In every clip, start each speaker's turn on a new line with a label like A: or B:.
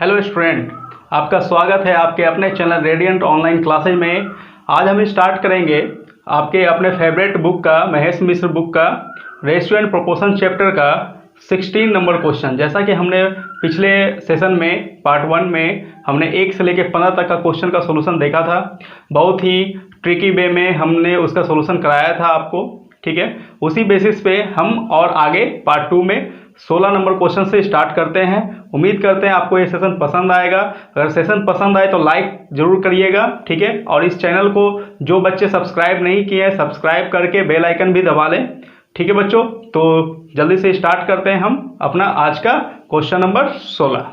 A: Hello student, आपका स्वागत है आपके अपने चैनल रेडियंट ऑनलाइन क्लासेज में। आज हम स्टार्ट करेंगे आपके अपने फेवरेट बुक का, महेश मिश्र बुक का रेशियो एंड प्रोपोर्शन चैप्टर का 16 नंबर क्वेश्चन। जैसा कि हमने पिछले सेशन में पार्ट 1 में हमने 1 से लेकर 15 तक का क्वेश्चन का सोल्यूशन देखा था। बहुत ही ट्रिकी वे में हमने उसका सोल्यूशन कराया था आपको, ठीक है। उसी बेसिस पे हम और आगे पार्ट 2 में 16 नंबर क्वेश्चन से स्टार्ट करते हैं। उम्मीद करते हैं आपको ये सेशन पसंद आएगा। अगर सेशन पसंद आए तो लाइक जरूर करिएगा, ठीक है। और इस चैनल को जो बच्चे सब्सक्राइब नहीं किए हैं, सब्सक्राइब करके बेल आइकन भी दबा लें, ठीक है बच्चों। तो जल्दी से स्टार्ट करते हैं हम अपना आज का क्वेश्चन नंबर 16।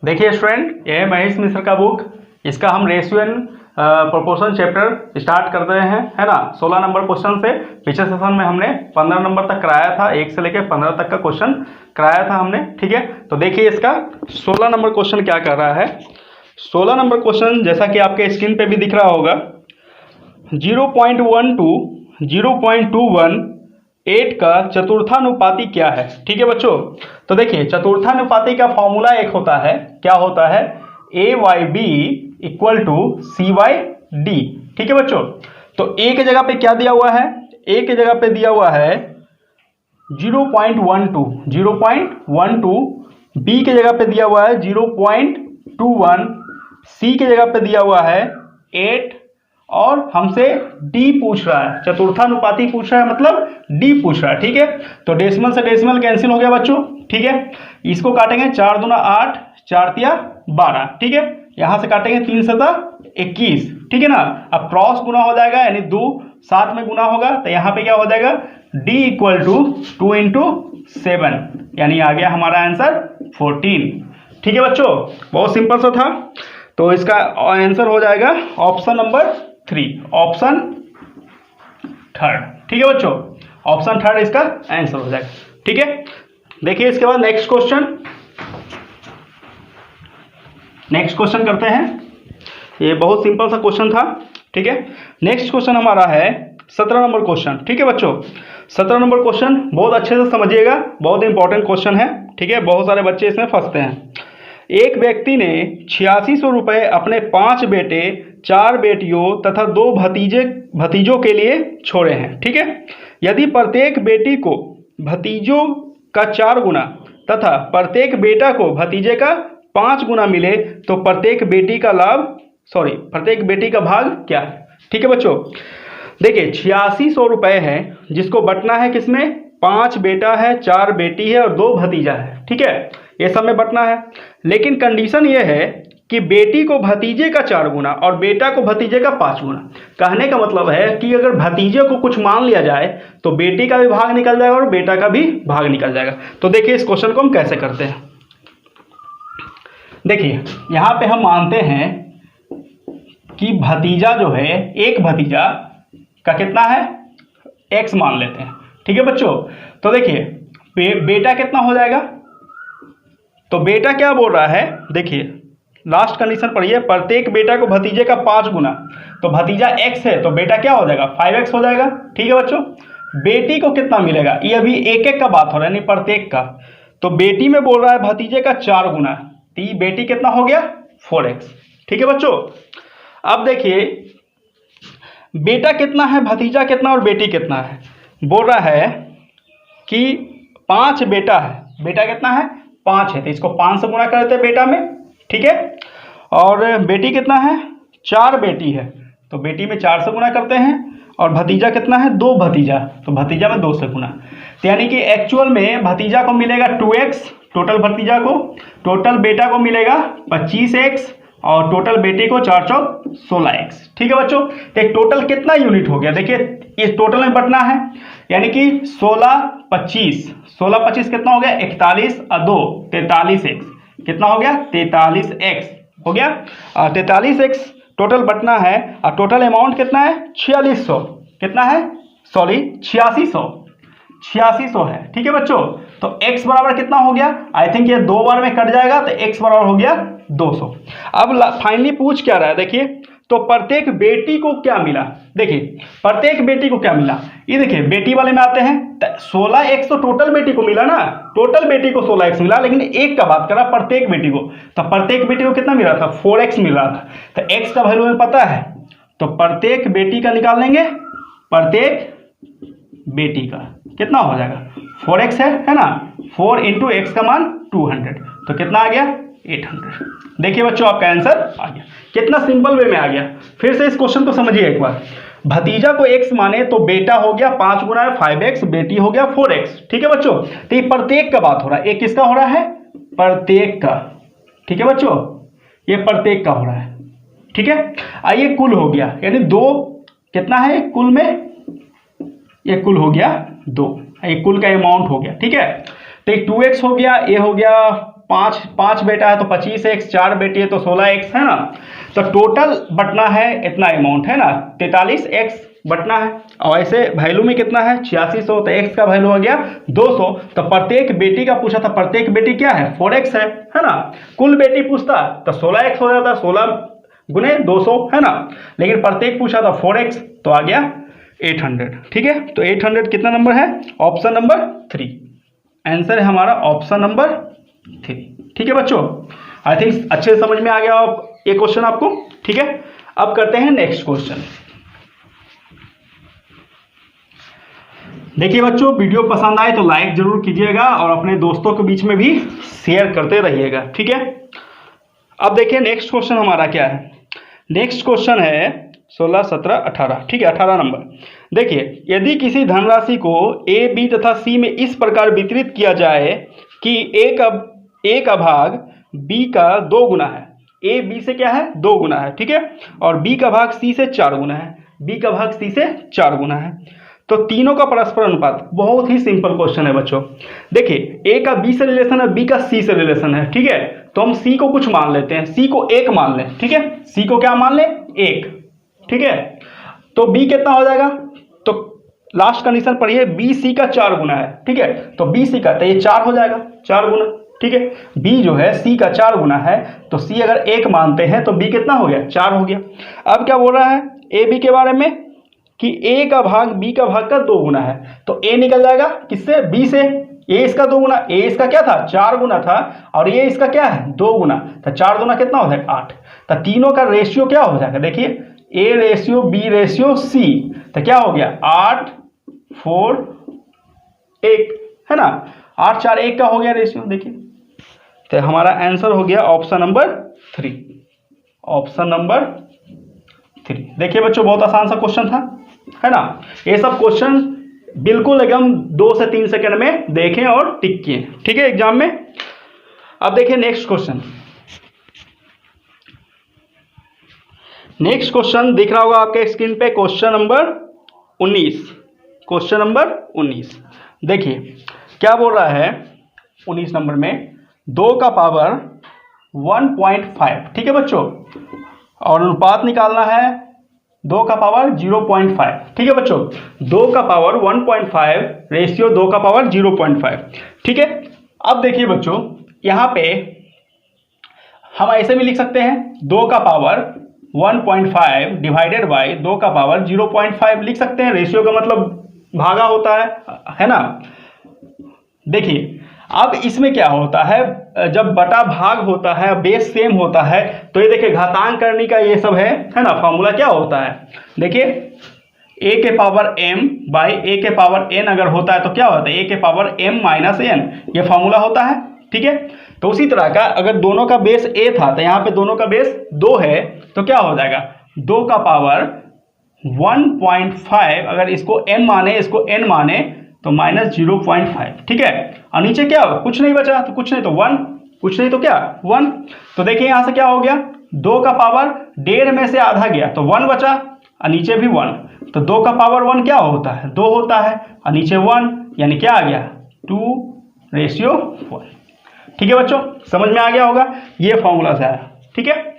A: देखिए स्टूडेंट, ये है महेश मिश्र का बुक। इसका हम ratio and proportion chapter start कर रहे हैं, है ना। 16 नंबर क्वेश्चन से पिछले सेशन में हमने 15 नंबर तक कराया था, 1 से लेकर 15 तक का क्वेश्चन कराया था हमने, ठीक है। तो देखिए इसका 16 नंबर क्वेश्चन क्या कर रहा है। 16 नंबर क्वेश्चन जैसा कि आपके स्क्रीन पे भी दिख रहा होगा, 0.1 to 0.218 का चतुर्थानुपाती क्या है, ठीक है बच्चों। तो देखिए चतुर्थानुपाती का फॉर्मूला एक होता है, क्या होता है, A/B इक्वल टू C/D, ठीक है बच्चों। तो A के जगह पे क्या दिया हुआ है, A के जगह पे दिया हुआ है 0.12, B के जगह पे दिया हुआ है 0.21, C के जगह पे दिया हुआ है 8 और हमसे D पूछ रहा है, चतुर्थानुपाती पूछ रहा है, मतलब D पूछ रहा है, ठीक है। तो डेसिमल से डेसिमल कैंसिल हो गया बच्चों, ठीक है। इसको काटेंगे 4 दूना 8, 4 तिया 12, ठीक है। यहां से काटेंगे 3 सता 21, ठीक है ना। अब क्रॉस गुना हो जाएगा, यानी 2 साथ में गुना होगा, तो यहाँ पे क्या हो जाएगा, D इक्वल टू 2 इंटू 7, यानी आ गया हमारा आंसर 14, ठीक है बच्चों। बहुत सिंपल सा था। तो इसका आंसर हो जाएगा ऑप्शन नंबर 3, ऑप्शन थर्ड, ठीक है बच्चों। ऑप्शन थर्ड इसका आंसर हो जाएगा, ठीक है। देखिए इसके बाद नेक्स्ट क्वेश्चन करते हैं। ये बहुत सिंपल सा क्वेश्चन था, ठीक है। नेक्स्ट क्वेश्चन हमारा है 17 नंबर क्वेश्चन, ठीक है बच्चों। 17 नंबर क्वेश्चन बहुत अच्छे से समझिएगा, बहुत इंपॉर्टेंट क्वेश्चन है, ठीक है। बहुत सारे बच्चे इसमें फंसते हैं। एक व्यक्ति ने 8600 रुपये अपने 5 बेटे, 4 बेटियों तथा 2 भतीजों के लिए छोड़े हैं, ठीक है। यदि प्रत्येक बेटी को भतीजों का 4 गुना तथा प्रत्येक बेटा को भतीजे का 5 गुना मिले तो प्रत्येक बेटी का भाग क्या है, ठीक है बच्चों। देखिए 8600 रुपये है, जिसको बंटना है किसमें, 5 बेटा है, 4 बेटी है और 2 भतीजा है, ठीक है। ये सब में बंटना है, लेकिन कंडीशन ये है कि बेटी को भतीजे का 4 गुना और बेटा को भतीजे का 5 गुना। कहने का मतलब है कि अगर भतीजे को कुछ मान लिया जाए तो बेटी का भी भाग निकल जाएगा और बेटा का भी भाग निकल जाएगा। तो देखिए इस क्वेश्चन को हम कैसे करते हैं। देखिए यहां पे हम मानते हैं कि भतीजा जो है, एक भतीजा का कितना है, x मान लेते हैं, ठीक है बच्चों। तो देखिए बेटा कितना हो जाएगा, तो बेटा क्या बोल रहा है, देखिए लास्ट कंडीशन पढ़िए, प्रत्येक बेटा को भतीजे का 5 गुना, तो भतीजा x है तो बेटा क्या हो जाएगा, 5x हो जाएगा, ठीक है बच्चों। बेटी को कितना मिलेगा, ये अभी एक एक का बात हो रहा है, नहीं प्रत्येक का। तो बेटी में बोल रहा है भतीजे का 4 गुना, तो बेटी कितना हो गया, 4x, ठीक है बच्चों। अब देखिए बेटा कितना है, भतीजा कितना और बेटी कितना है। बोल रहा है कि 5 बेटा है, बेटा कितना है, 5 है, तो इसको 5 से गुना करते हैं बेटा में, ठीक है। और बेटी कितना है, 4 बेटी है, तो बेटी में 4 से गुना करते हैं। और भतीजा कितना है, 2 भतीजा, तो भतीजा में 2 से गुना। तो यानी कि एक्चुअल में भतीजा को मिलेगा 2x, टोटल भतीजा को, टोटल बेटा को मिलेगा 25x और टोटल बेटी को 4 चौक 16x, ठीक है बच्चों। तो एक टोटल कितना यूनिट हो गया, देखिए इस टोटल में बंटना है, यानी कि 16 25 कितना हो गया, 41 और 2 43x, कितना हो गया, 43x हो गया। 43x टोटल बंटना है और टोटल अमाउंट कितना है, 4600, कितना है, सॉरी 8600 है, ठीक है बच्चों। तो x बराबर कितना हो गया, आई थिंक ये 2 बार में कट जाएगा, तो x बराबर हो गया 200। अब फाइनली पूछ क्या रहा है, देखिए तो प्रत्येक बेटी को क्या मिला, देखिए प्रत्येक बेटी को क्या मिला, ये देखिए बेटी वाले में आते हैं 16x तो टोटल बेटी को मिला ना, टोटल बेटी को 16x मिला, लेकिन एक का बात करा प्रत्येक बेटी को, तो प्रत्येक बेटी को कितना मिल रहा था, 4x मिल रहा था। तो x का वैल्यू हमें पता है, तो प्रत्येक बेटी का निकाल लेंगे, प्रत्येक बेटी का कितना हो जाएगा, 4x है ना, 4 इंटू एक्स का मान 200, तो कितना आ गया 800। देखिए बच्चों आपका आंसर आ गया, कितना सिंपल वे में आ गया। फिर से इस क्वेश्चन को समझिए एक बार, भतीजा को x माने तो बेटा हो गया 5 गुना 5x, बेटी हो गया 4x, ठीक है बच्चों। तो ये प्रत्येक का बात हो रहा है, एक किसका हो रहा है, प्रत्येक का, ठीक है बच्चों, ये प्रत्येक का हो रहा है, ठीक है। आइए कुल हो गया, यानी 2 कितना है कुल में, ये कुल हो गया 2, ये कुल का अमाउंट हो गया, ठीक है। तो 2x हो गया, ये हो गया 5 बेटा है तो 25x, 4 बेटी है तो 16x है ना, तो टोटल बटना है इतना अमाउंट है ना, 43x बटना है, और ऐसे वैल्यू में कितना है 8600, तो x का वैल्यू हो गया 200। तो प्रत्येक बेटी का पूछा था, प्रत्येक बेटी क्या है 4x है ना, कुल बेटी पूछता तो 16x हो जाता, 16 गुने 200 है ना, लेकिन प्रत्येक पूछा था 4x, तो आ गया 800, ठीक है। तो 800 कितना नंबर है, ऑप्शन नंबर 3, आंसर है हमारा ऑप्शन नंबर 3, ठीक है बच्चों। आई थिंक अच्छे से समझ में आ गया ये क्वेश्चन आपको, ठीक है। अब करते हैं नेक्स्ट क्वेश्चन। देखिए बच्चों, वीडियो पसंद आए तो लाइक जरूर कीजिएगा और अपने दोस्तों के बीच में भी शेयर करते रहिएगा, ठीक है। अब देखिए नेक्स्ट क्वेश्चन हमारा क्या है, नेक्स्ट क्वेश्चन है 16, 17, 18, ठीक है 18 नंबर। देखिए यदि किसी धनराशि को ए, बी तथा सी में इस प्रकार वितरित किया जाए कि ए का भाग बी का 2 गुना है, ए बी से क्या है 2 गुना है, ठीक है, और बी का भाग सी से 4 गुना है, बी का भाग सी से 4 गुना है, तो तीनों का परस्पर अनुपात। बहुत ही सिंपल क्वेश्चन है बच्चों। देखिए ए का बी से रिलेशन है, बी का सी से रिलेशन है, ठीक है, तो हम सी को कुछ मान लेते हैं, सी को 1 मान लें, ठीक है, सी को क्या मान लें 1, ठीक है। तो बी कितना हो जाएगा, तो लास्ट कंडीशन पढ़िए, बी सी का 4 गुना है, ठीक है, तो बी सी का तो ये 4 हो जाएगा, 4 गुना, ठीक है। बी जो है सी का 4 गुना है, तो सी अगर 1 मानते हैं तो बी कितना हो गया 4 हो गया। अब क्या बोल रहा है ए बी के बारे में कि ए का भाग बी का भाग का 2 गुना है, तो ए निकल जाएगा किससे, बी से, ए इसका 2 गुना, ए इसका क्या था 4 गुना था, और ये इसका क्या है 2 गुना, तो 4 गुना कितना हो जाएगा 8, तो तीनों का रेशियो क्या हो जाएगा, देखिए A ratio B ratio C, तो क्या हो गया 8, 4, 1 है ना, 8, 4, 1 का हो गया रेशियो, देखिए। तो हमारा आंसर हो गया ऑप्शन नंबर 3, ऑप्शन नंबर 3। देखिए बच्चों बहुत आसान सा क्वेश्चन था, है ना, ये सब क्वेश्चन बिल्कुल एकदम 2 से 3 सेकंड में देखें और टिक किए, ठीक है एग्जाम में। अब देखिए नेक्स्ट क्वेश्चन, नेक्स्ट क्वेश्चन दिख रहा होगा आपके स्क्रीन पे, क्वेश्चन नंबर 19, क्वेश्चन नंबर 19। देखिए क्या बोल रहा है 19 नंबर में, 2 का पावर 1.5, ठीक है बच्चों, और अनुपात निकालना है 2 का पावर 0.5, ठीक है बच्चों, 2 का पावर 1.5 रेशियो 2 का पावर 0.5, ठीक है। अब देखिए बच्चों यहाँ पे हम ऐसे भी लिख सकते हैं, 2 का पावर 1.5 डिवाइडेड बाय 2 का पावर 0.5 लिख सकते हैं, रेशियो का मतलब भागा होता है ना। देखिए अब इसमें क्या होता है, जब बटा भाग होता है, बेस सेम होता है, तो ये देखिए घातांक करने का ये सब है ना, फॉर्मूला क्या होता है, देखिए a के पावर m बाई a के पावर n अगर होता है तो क्या होता है a के पावर m माइनस n, ये फॉर्मूला होता है, ठीक है। तो उसी तरह का अगर दोनों का बेस a था तो यहाँ पे दोनों का बेस 2 है, तो क्या हो जाएगा 2 का पावर 1.5, अगर इसको m माने इसको n माने तो माइनस 0.5, ठीक है, और नीचे क्या हो कुछ नहीं बचा, तो कुछ नहीं तो 1, कुछ नहीं तो क्या 1, तो देखिए यहाँ से क्या हो गया 2 का पावर 1.5 में से आधा गया तो 1 बचा, और नीचे भी 1, तो 2 का पावर 1 क्या होता है 2 होता है, और नीचे 1, यानी क्या आ गया 2:1, ठीक है बच्चों, समझ में आ गया होगा, ये फॉर्मूला से आया, ठीक है।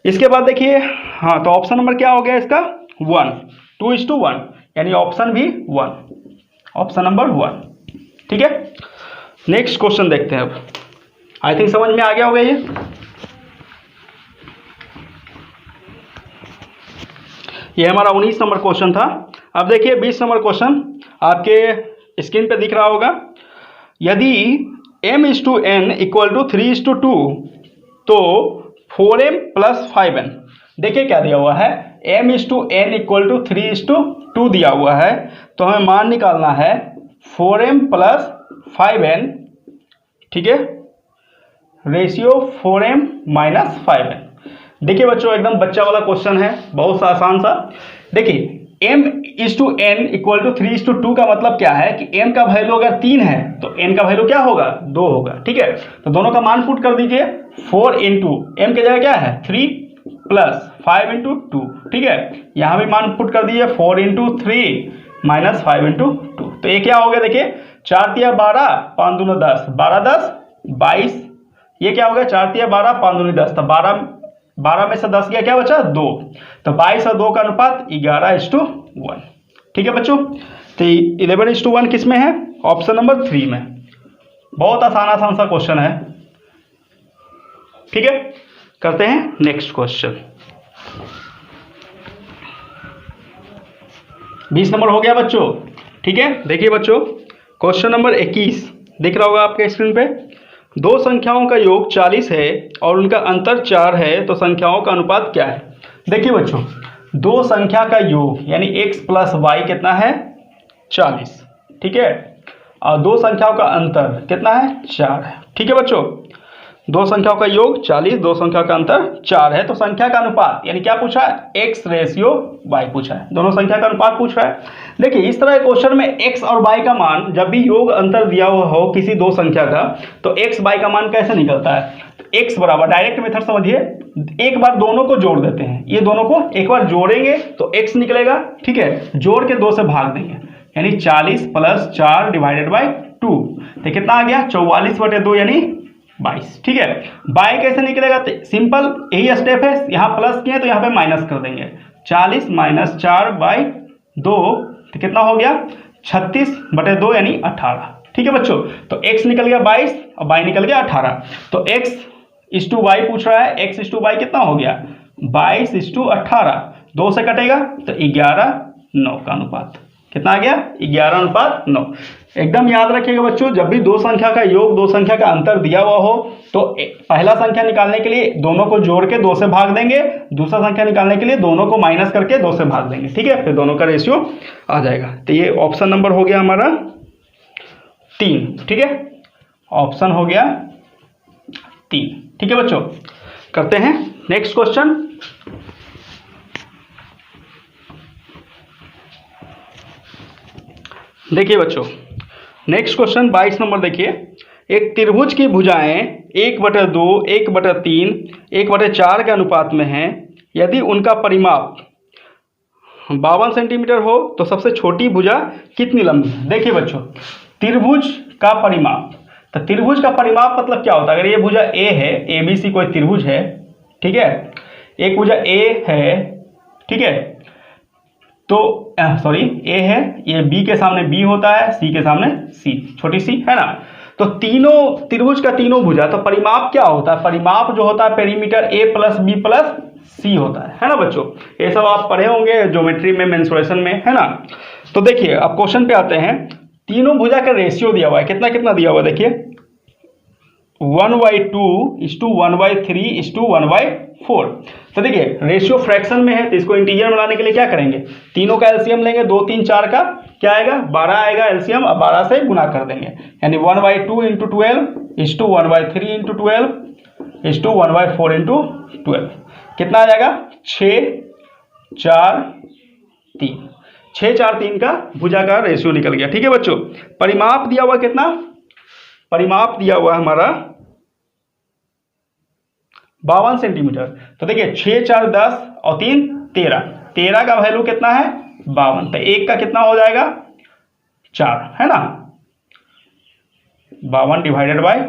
A: इसके बाद देखिए हाँ, तो ऑप्शन नंबर क्या हो गया इसका 1, 2:1, यानी ऑप्शन भी 1, ऑप्शन नंबर 1, ठीक है। नेक्स्ट क्वेश्चन देखते हैं अब, आई थिंक समझ में आ गया होगा ये। ये हमारा 19 नंबर क्वेश्चन था। अब देखिए 20 नंबर क्वेश्चन आपके स्क्रीन पे दिख रहा होगा। यदि m/n = 3:2 तो 4m + 5n, देखिए क्या दिया हुआ है, m/n = 3:2 दिया हुआ है, तो हमें मान निकालना है 4m + 5n, ठीक है, रेशियो 4m - 5n। देखिए बच्चों एकदम बच्चा वाला क्वेश्चन है, बहुत आसान सा। देखिए m/n = 3:2 का मतलब क्या है कि m का वैल्यू अगर 3 है तो n का वैल्यू क्या होगा, 2 होगा, ठीक है। तो दोनों का मान पुट कर दीजिए, 4 इंटू m की जगह क्या है 3 प्लस 5 इंटू 2, ठीक है। यहाँ भी मान पुट कर दीजिए 4 इंटू 3 माइनस 5 इंटू 2। तो ये क्या हो गया, देखिए 4 तिया 12, 5 दूनी 10, 12 10 22, ये क्या हो गया 4 तिया 12, 5 दूनी 10, तो 12 में से 10 गया, क्या बचा 2, तो 22 और 2 का अनुपात 11:1, ठीक है बच्चों। तो 11:1 किस में है, ऑप्शन नंबर 3 में। बहुत आसान सा क्वेश्चन है, ठीक है। करते हैं नेक्स्ट क्वेश्चन। 20 नंबर हो गया बच्चों, ठीक है। देखिए बच्चों क्वेश्चन नंबर 21 दिख रहा होगा आपके स्क्रीन पे। दो संख्याओं का योग 40 है और उनका अंतर 4 है, तो संख्याओं का अनुपात क्या है। देखिए बच्चों दो संख्या का योग यानी x + y कितना है 40, ठीक है, और दो संख्याओं का अंतर कितना है 4 है, ठीक है बच्चों। दो संख्याओं का योग 40, दो संख्याओं का अंतर 4 है, तो संख्या का अनुपात यानी क्या पूछा है, x/y पूछा है, दोनों संख्या का अनुपात पूछ रहा है। देखिए इस तरह क्वेश्चन में x और y का मान जब भी योग अंतर दिया हुआ हो किसी दो संख्या का, तो x y का मान कैसे निकलता है, तो x बराबर डायरेक्ट मेथड समझिए, एक बार दोनों को जोड़ देते हैं, ये दोनों को एक बार जोड़ेंगे तो x निकलेगा, ठीक है, जोड़ के 2 से भाग देंगे, यानी 40 + 4 / 2, तो कितना आ गया 44/2 यानी 22, ठीक है। बाय कैसे निकलेगा, तो सिंपल यही स्टेप है, यहाँ प्लस किए तो यहाँ पे माइनस कर देंगे, 40 - 4/2, तो कितना हो गया 36/2 यानी 18, ठीक है बच्चों। तो x निकल गया 22 और y निकल गया 18, तो x/y पूछ रहा है, x/y कितना हो गया 22/18, 2 से कटेगा तो 11:9 का अनुपात कितना आ गया 11:9। एकदम याद रखिएगा बच्चों, जब भी दो संख्या का योग दो संख्या का अंतर दिया हुआ हो तो पहला संख्या निकालने के लिए दोनों को जोड़ के 2 से भाग देंगे, दूसरा संख्या निकालने के लिए दोनों को माइनस करके 2 से भाग देंगे, ठीक है, फिर दोनों का रेशियो आ जाएगा। तो ये ऑप्शन नंबर हो गया हमारा 3, ठीक है, ऑप्शन हो गया 3, ठीक है बच्चों। करते हैं नेक्स्ट क्वेश्चन। देखिए बच्चों नेक्स्ट क्वेश्चन 22 नंबर देखिए, एक त्रिभुज की भुजाएं 1/2, 1/3, 1/4 के अनुपात में हैं, यदि उनका परिमाप 52 सेंटीमीटर हो तो सबसे छोटी भुजा कितनी लंबी है। देखिए बच्चों त्रिभुज का परिमाप, तो त्रिभुज का परिमाप मतलब क्या होता है, अगर ये भुजा A है, ABC कोई त्रिभुज है, ठीक है, एक भुजा A है, ठीक है, तो सॉरी A है, ये B के सामने B होता है, C के सामने C, छोटी सी है ना, तो तीनों त्रिभुज का तीनों भुजा, तो परिमाप क्या होता है, परिमाप जो होता है पेरीमीटर A + B + C होता है ना बच्चों, ये सब आप पढ़े होंगे ज्योमेट्री में, मेंसुरेशन में, है ना। तो देखिए अब क्वेश्चन पे आते हैं, तीनों भुजा का रेशियो दिया हुआ है, कितना कितना दिया हुआ है, देखिए 1/2 = 1/3 = 1/4। तो देखिए रेशियो फ्रैक्शन में है, तो इसको इंटीजर बनाने के लिए क्या करेंगे, तीनों का एलसीएम लेंगे, 2 3 4 का क्या आएगा 12 आएगा एलसीएम, और 12 से गुना कर देंगे, यानी 1/2 × 12 = 1/3 × 12 = 1/4 × 12, कितना आ जाएगा 6 4 3, 6 4 3 का भुजा का रेशियो निकल गया, ठीक है बच्चों। परिमाप दिया हुआ कितना, परिमाप दिया हुआ हमारा 52 सेंटीमीटर, तो देखिए 6 4 10 और 3 13, 13 का वैल्यू कितना है 52, तो 1 का कितना हो जाएगा 4, है ना, 52 /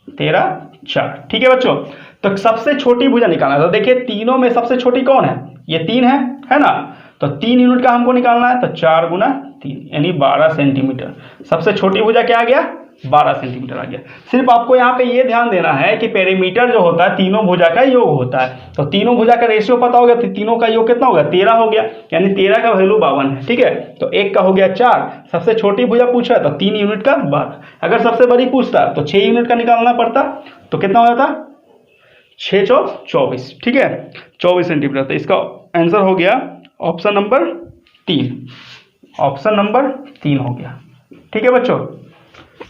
A: 13 4, ठीक है बच्चों। तो सबसे छोटी भुजा निकालना है, तो देखिए तीनों में सबसे छोटी कौन है, ये 3 है ना, तो 3 यूनिट का हमको निकालना है, तो 4 × 3 यानी 12 सेंटीमीटर, सबसे छोटी भुजा क्या आ गया 12 सेंटीमीटर आ गया। सिर्फ आपको यहाँ पे ये ध्यान देना है कि पेरीमीटर जो होता है तीनों भुजा का योग होता है, तो तीनों भुजा का रेशियो पता होगा, तो तीनों का योग कितना होगा 13 हो गया, यानी 13 का वैल्यू 52 है। ठीक है, तो एक का हो गया 4, सबसे छोटी भुजा पूछा तो 3 यूनिट का 12, अगर सबसे बड़ी पूछता तो 6 यूनिट का निकालना पड़ता, तो कितना हो जाता 6 चौक 24। ठीक है, 24 सेंटीमीटर। तो इसका आंसर हो गया ऑप्शन नंबर 3, ऑप्शन नंबर 3 हो गया। ठीक है बच्चों,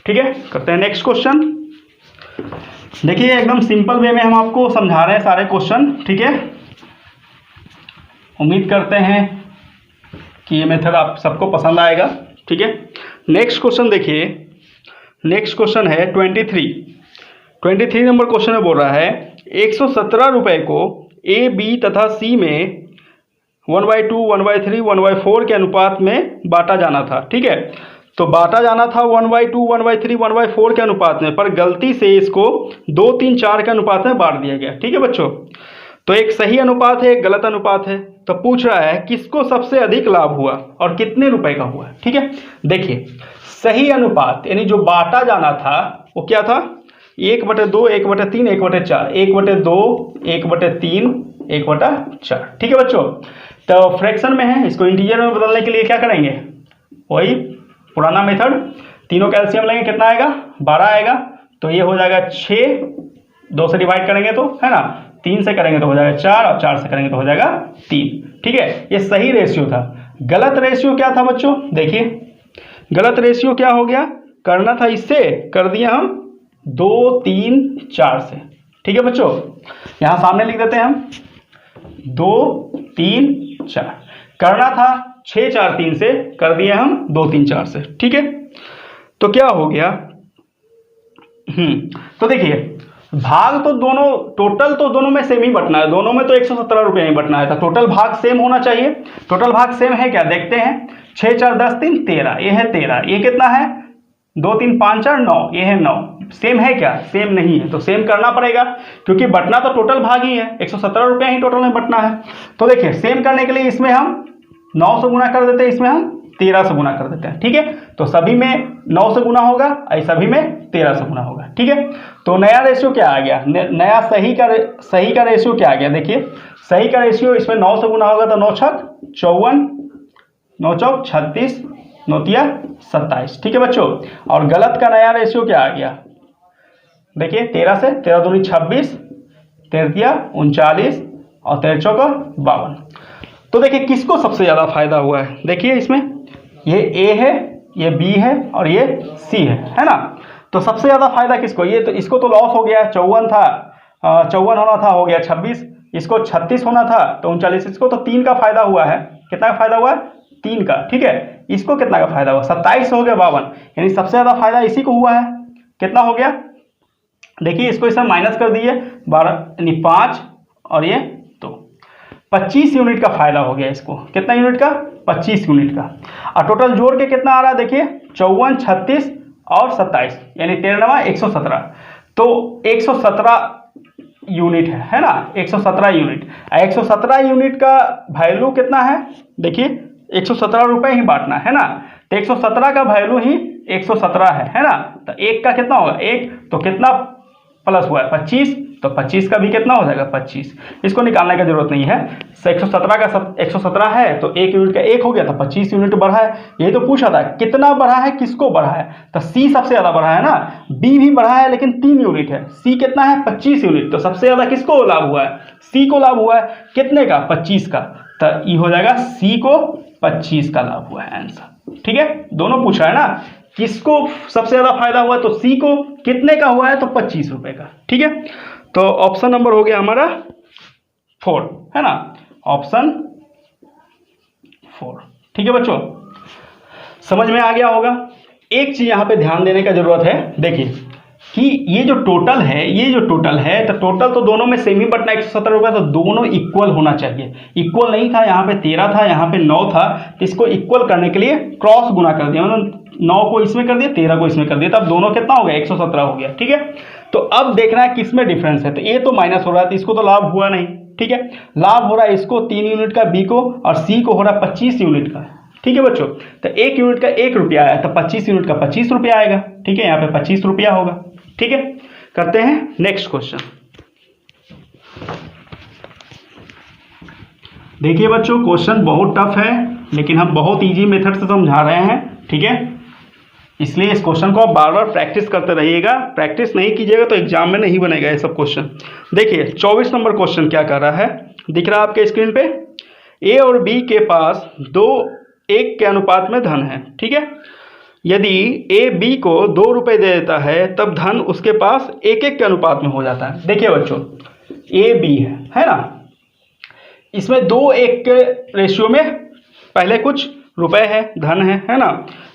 A: ठीक है, करते हैं नेक्स्ट क्वेश्चन। देखिए एकदम सिंपल वे में हम आपको समझा रहे हैं सारे क्वेश्चन। ठीक है, उम्मीद करते हैं कि ये मेथड आप सबको पसंद आएगा। ठीक है, नेक्स्ट क्वेश्चन देखिए, नेक्स्ट क्वेश्चन है 23 नंबर क्वेश्चन में बोल रहा है 117 रुपए को ए बी तथा सी में 1/2, 1/3, 1/4 के अनुपात में बांटा जाना था। ठीक है, तो बांटा जाना था 1/2, 1/3, 1/4 के अनुपात में, पर गलती से इसको 2, 3, 4 के अनुपात में बांट दिया गया। ठीक है बच्चों, तो एक सही अनुपात है, एक गलत अनुपात है, तो पूछ रहा है किसको सबसे अधिक लाभ हुआ और कितने रुपए का हुआ। ठीक है, देखिए सही अनुपात यानी जो बांटा जाना था वो क्या था 1/2, 1/3, 1/4, 1/2, 1/3, 1/4। ठीक है बच्चों, तो फ्रैक्शन में है, इसको इंटीजर में बदलने के लिए क्या करेंगे, वही पुराना मेथड, तीनों कैल्शियम लेंगे, कितना आएगा 12 आएगा, तो ये हो जाएगा 6, 2 से डिवाइड करेंगे तो है ना, 3 से करेंगे तो हो जाएगा 4, और 4 से करेंगे तो हो जाएगा 3। ठीक है, ये सही रेशियो था। गलत रेशियो क्या था बच्चों, देखिए गलत रेशियो क्या हो गया, करना था इससे, कर दिया हम 2, 3, 4 से। ठीक है बच्चों, यहाँ सामने लिख देते हैं हम 2, 3, 4, करना था 6, 4, 3 से, कर दिए हम 2, 3, 4 से। ठीक है, तो क्या हो गया, तो देखिए भाग तो दोनों, टोटल तो दोनों में सेम ही बटना है, दोनों में तो 117 रुपये ही बटना है, तो टोटल भाग सेम होना चाहिए। टोटल भाग सेम है क्या, देखते हैं, 6, 4, 10, 3, 13, ये है 13, ये कितना है 2, 3, 5, 4, 9, ये है 9, सेम है क्या, सेम नहीं है, तो सेम करना पड़ेगा, क्योंकि बटना तो टोटल भाग ही है, 117 रुपये ही टोटल में बटना है। तो देखिए सेम करने के लिए इसमें हम 9 से गुना कर देते हैं, इसमें हम 13 से गुना कर देते हैं। ठीक है, तो सभी में 9 से गुना होगा, सभी में 13 से गुना होगा। ठीक है, तो नया रेशियो क्या आ गया, नया सही का रेशियो क्या आ गया, देखिए सही का रेशियो इसमें 9 से गुना होगा तो 9 छक 54, 9 चौक 36, 9 तिया 27। ठीक है बच्चों, और गलत का नया रेशियो क्या आ गया, देखिए 13 से, 13 दूनी 26, 13 तिया 39, और 13 चौक 52। तो देखिए किसको सबसे ज़्यादा फायदा हुआ है, देखिए इसमें ये ए है, ये बी है, और ये सी है ना, तो सबसे ज़्यादा फायदा किसको, ये तो इसको तो लॉस हो गया, 54 था, 54 होना था, हो गया 26, इसको 36 होना था तो 39, इसको तो 3 का फायदा हुआ है, कितना का फायदा हुआ है 3 का। ठीक है, इसको कितना का फायदा हुआ 27 हो गया 52, यानी सबसे ज़्यादा फायदा इसी को हुआ है। कितना हो गया, देखिए इसको इसमें माइनस कर दीजिए, 12 यानी 5, और ये 2, 25 यूनिट का फायदा हो गया इसको, कितना यूनिट का 25 यूनिट का। और टोटल जोड़ के कितना आ रहा है, देखिए 54, 36 और 27, यानी 13 117, तो 117 यूनिट है ना, 117 यूनिट। 117 यूनिट का वैल्यू कितना है, देखिए 117 रुपये ही बांटना है ना, तो 117 का वैल्यू ही 117 है ना, तो एक का कितना होगा 1, तो कितना प्लस हुआ है 25, तो 25 का भी कितना हो जाएगा 25, इसको निकालने की जरूरत नहीं है, 117 का 117 है तो 1 यूनिट का 1 हो गया, तो 25 यूनिट बढ़ा है। यही तो पूछा था कितना बढ़ा है, किसको बढ़ा है, तो सी सबसे ज़्यादा बढ़ा है ना, बी भी बढ़ा है लेकिन 3 यूनिट है, सी कितना है 25 यूनिट, तो सबसे ज़्यादा किसको लाभ हुआ है, सी को लाभ हुआ है, कितने का 25 का, तो ये हो जाएगा सी को 25 का लाभ हुआ है आंसर। ठीक है, दोनों पूछा है ना, किसको सबसे ज़्यादा फायदा हुआ है, तो सी को, कितने का हुआ है तो 25 रुपये का। ठीक है, तो ऑप्शन नंबर हो गया हमारा 4 है ना, ऑप्शन 4। ठीक है बच्चों, समझ में आ गया होगा। एक चीज यहाँ पे ध्यान देने का जरूरत है, देखिए कि ये जो टोटल है, तो टोटल तो दोनों में सेम ही बटना 117 रुपये, तो दोनों इक्वल होना चाहिए। इक्वल नहीं था, यहाँ पे 13 था, यहाँ पे 9 था, तो इसको इक्वल करने के लिए क्रॉस गुना कर दिया, मतलब 9 को इसमें कर दिया, 13 को इसमें कर दिया, तब दोनों कितना हो गया 117 हो गया। ठीक है, तो अब देखना है किस में डिफरेंस है, तो ये तो माइनस हो रहा है, तो इसको तो लाभ हुआ नहीं। ठीक है, लाभ हो रहा है इसको 3 यूनिट का, बी को, और सी को हो रहा है 25 यूनिट का। ठीक है बच्चों। तो 1 यूनिट का 1 रुपया आया तो 25 यूनिट का 25 रुपया आएगा। ठीक है, यहाँ पे 25 रुपया होगा। ठीक है, करते हैं नेक्स्ट क्वेश्चन। देखिए बच्चों, क्वेश्चन बहुत टफ है लेकिन हम बहुत इजी मेथड से समझा रहे हैं। ठीक है, इसलिए इस क्वेश्चन को आप बार बार प्रैक्टिस करते रहिएगा। प्रैक्टिस नहीं कीजिएगा तो एग्जाम में नहीं बनेगा ये सब क्वेश्चन। देखिए 24 नंबर क्वेश्चन क्या कर रहा है, दिख रहा है आपके स्क्रीन पे। ए और बी के पास 2:1 के अनुपात में धन है। ठीक है, यदि ए बी को 2 रुपये दे देता है तब धन उसके पास 1:1 के अनुपात में हो जाता है। देखिए बच्चों, ए बी है ना, इसमें 2:1 के रेशियो में पहले कुछ रुपए है, धन है ना।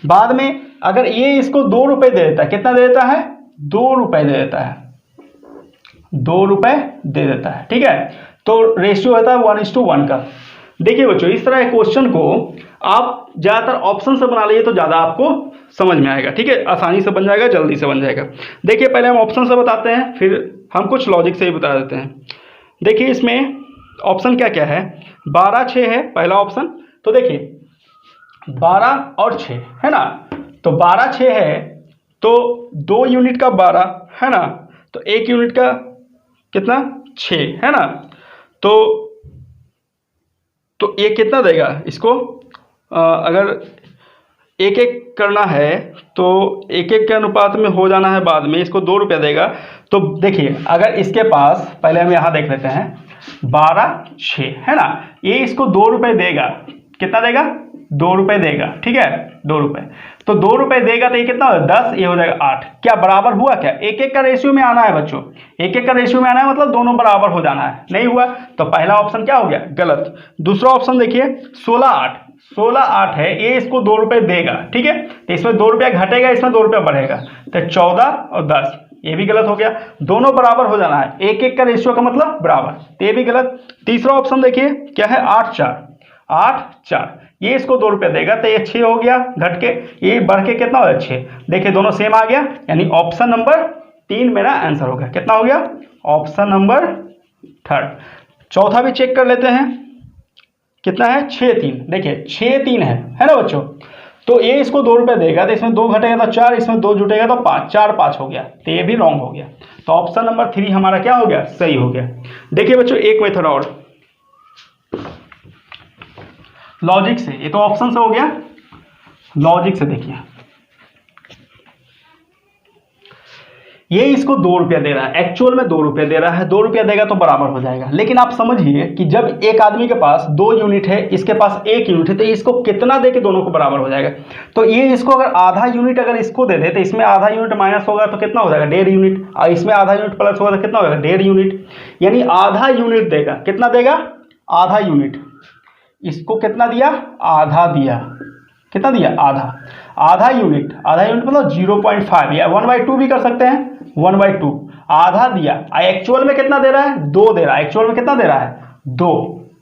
A: बाद में अगर ये इसको 2 रुपये दे देता है, कितना दे देता है, 2 रुपये दे देता है, 2 रुपये दे देता है। ठीक है, तो रेशियो होता है 1:1 का। देखिए बच्चों, इस तरह क्वेश्चन को आप ज़्यादातर ऑप्शन से बना लीजिए तो ज़्यादा आपको समझ में आएगा। ठीक है, आसानी से बन जाएगा, जल्दी से बन जाएगा। देखिए पहले हम ऑप्शन से बताते हैं, फिर हम कुछ लॉजिक से ही बता देते हैं। देखिए इसमें ऑप्शन क्या क्या है, 12, 6 है पहला ऑप्शन। तो देखिए 12 और 6 है ना, तो 12, 6 है तो 2 यूनिट का 12 है ना, तो 1 यूनिट का कितना 6 है ना। तो ये कितना देगा इसको, अगर 1:1 करना है तो 1:1 के अनुपात में हो जाना है, बाद में इसको 2 रुपया देगा। तो देखिए अगर इसके पास, पहले हम यहाँ देख लेते हैं, 12, 6 है ना, ये इसको 2 रुपये देगा, कितना देगा, 2 रुपये देगा। ठीक है, 2 रुपये, तो 2 रुपये देगा तो ये कितना होगा 10, ये हो जाएगा 8। क्या बराबर हुआ, क्या 1:1 का रेशियो में आना है बच्चों, 1:1 का रेशियो में आना है, मतलब दोनों बराबर हो जाना है। नहीं हुआ तो पहला ऑप्शन क्या हो गया, गलत। दूसरा ऑप्शन देखिए 16, 8, 16, 8 है, ये इसको 2 रुपये देगा। ठीक है, तो इसमें 2 रुपया घटेगा, इसमें 2 रुपया बढ़ेगा, तो 14 और 10, ये भी गलत हो गया। दोनों बराबर हो जाना है, 1:1 का रेशियो का मतलब बराबर, तो ये भी गलत। तीसरा ऑप्शन देखिए क्या है, 8, 4, 8, 4, ये इसको 2 रुपये देगा तो ये 6 हो गया, घट के ये बढ़ के कितना हो गया 6। देखिए दोनों सेम आ गया, यानी ऑप्शन नंबर 3 मेरा आंसर हो गया। कितना हो गया, ऑप्शन नंबर 3। चौथा भी चेक कर लेते हैं, कितना है 6, 3। देखिए 6, 3 है ना बच्चों, तो ये इसको 2 रुपये देगा तो इसमें 2 घटेगा तो 4, इसमें 2 जुटेगा तो 5, 4, 5 हो गया, तो ये भी रॉन्ग हो गया। तो ऑप्शन नंबर 3 हमारा क्या हो गया, सही हो गया। देखिए बच्चों एक मेथड और लॉजिक से, ये तो ऑप्शन से हो गया, लॉजिक से देखिए ये इसको 2 रुपया दे रहा है, एक्चुअल में 2 रुपया दे रहा है, 2 रुपया देगा तो बराबर हो जाएगा। लेकिन आप समझिए कि जब एक आदमी के पास 2 यूनिट है, इसके पास 1 यूनिट है, तो इसको कितना दे के दोनों को बराबर हो जाएगा। तो ये इसको अगर आधा यूनिट अगर इसको दे दे तो इसमें आधा यूनिट माइनस होगा तो कितना हो जाएगा, 1.5 यूनिट, और इसमें आधा यूनिट प्लस होगा तो कितना होगा, 1.5 यूनिट, यानी आधा यूनिट देगा। कितना देगा, आधा यूनिट। इसको कितना दिया, आधा दिया, कितना दिया, आधा, आधा यूनिट, आधा यूनिट मतलब 0.5 या 1/2 भी कर सकते हैं, 1/2 आधा दिया। एक्चुअल में कितना दे रहा है, 2 दे रहा है, एक्चुअल में कितना दे रहा है, 2।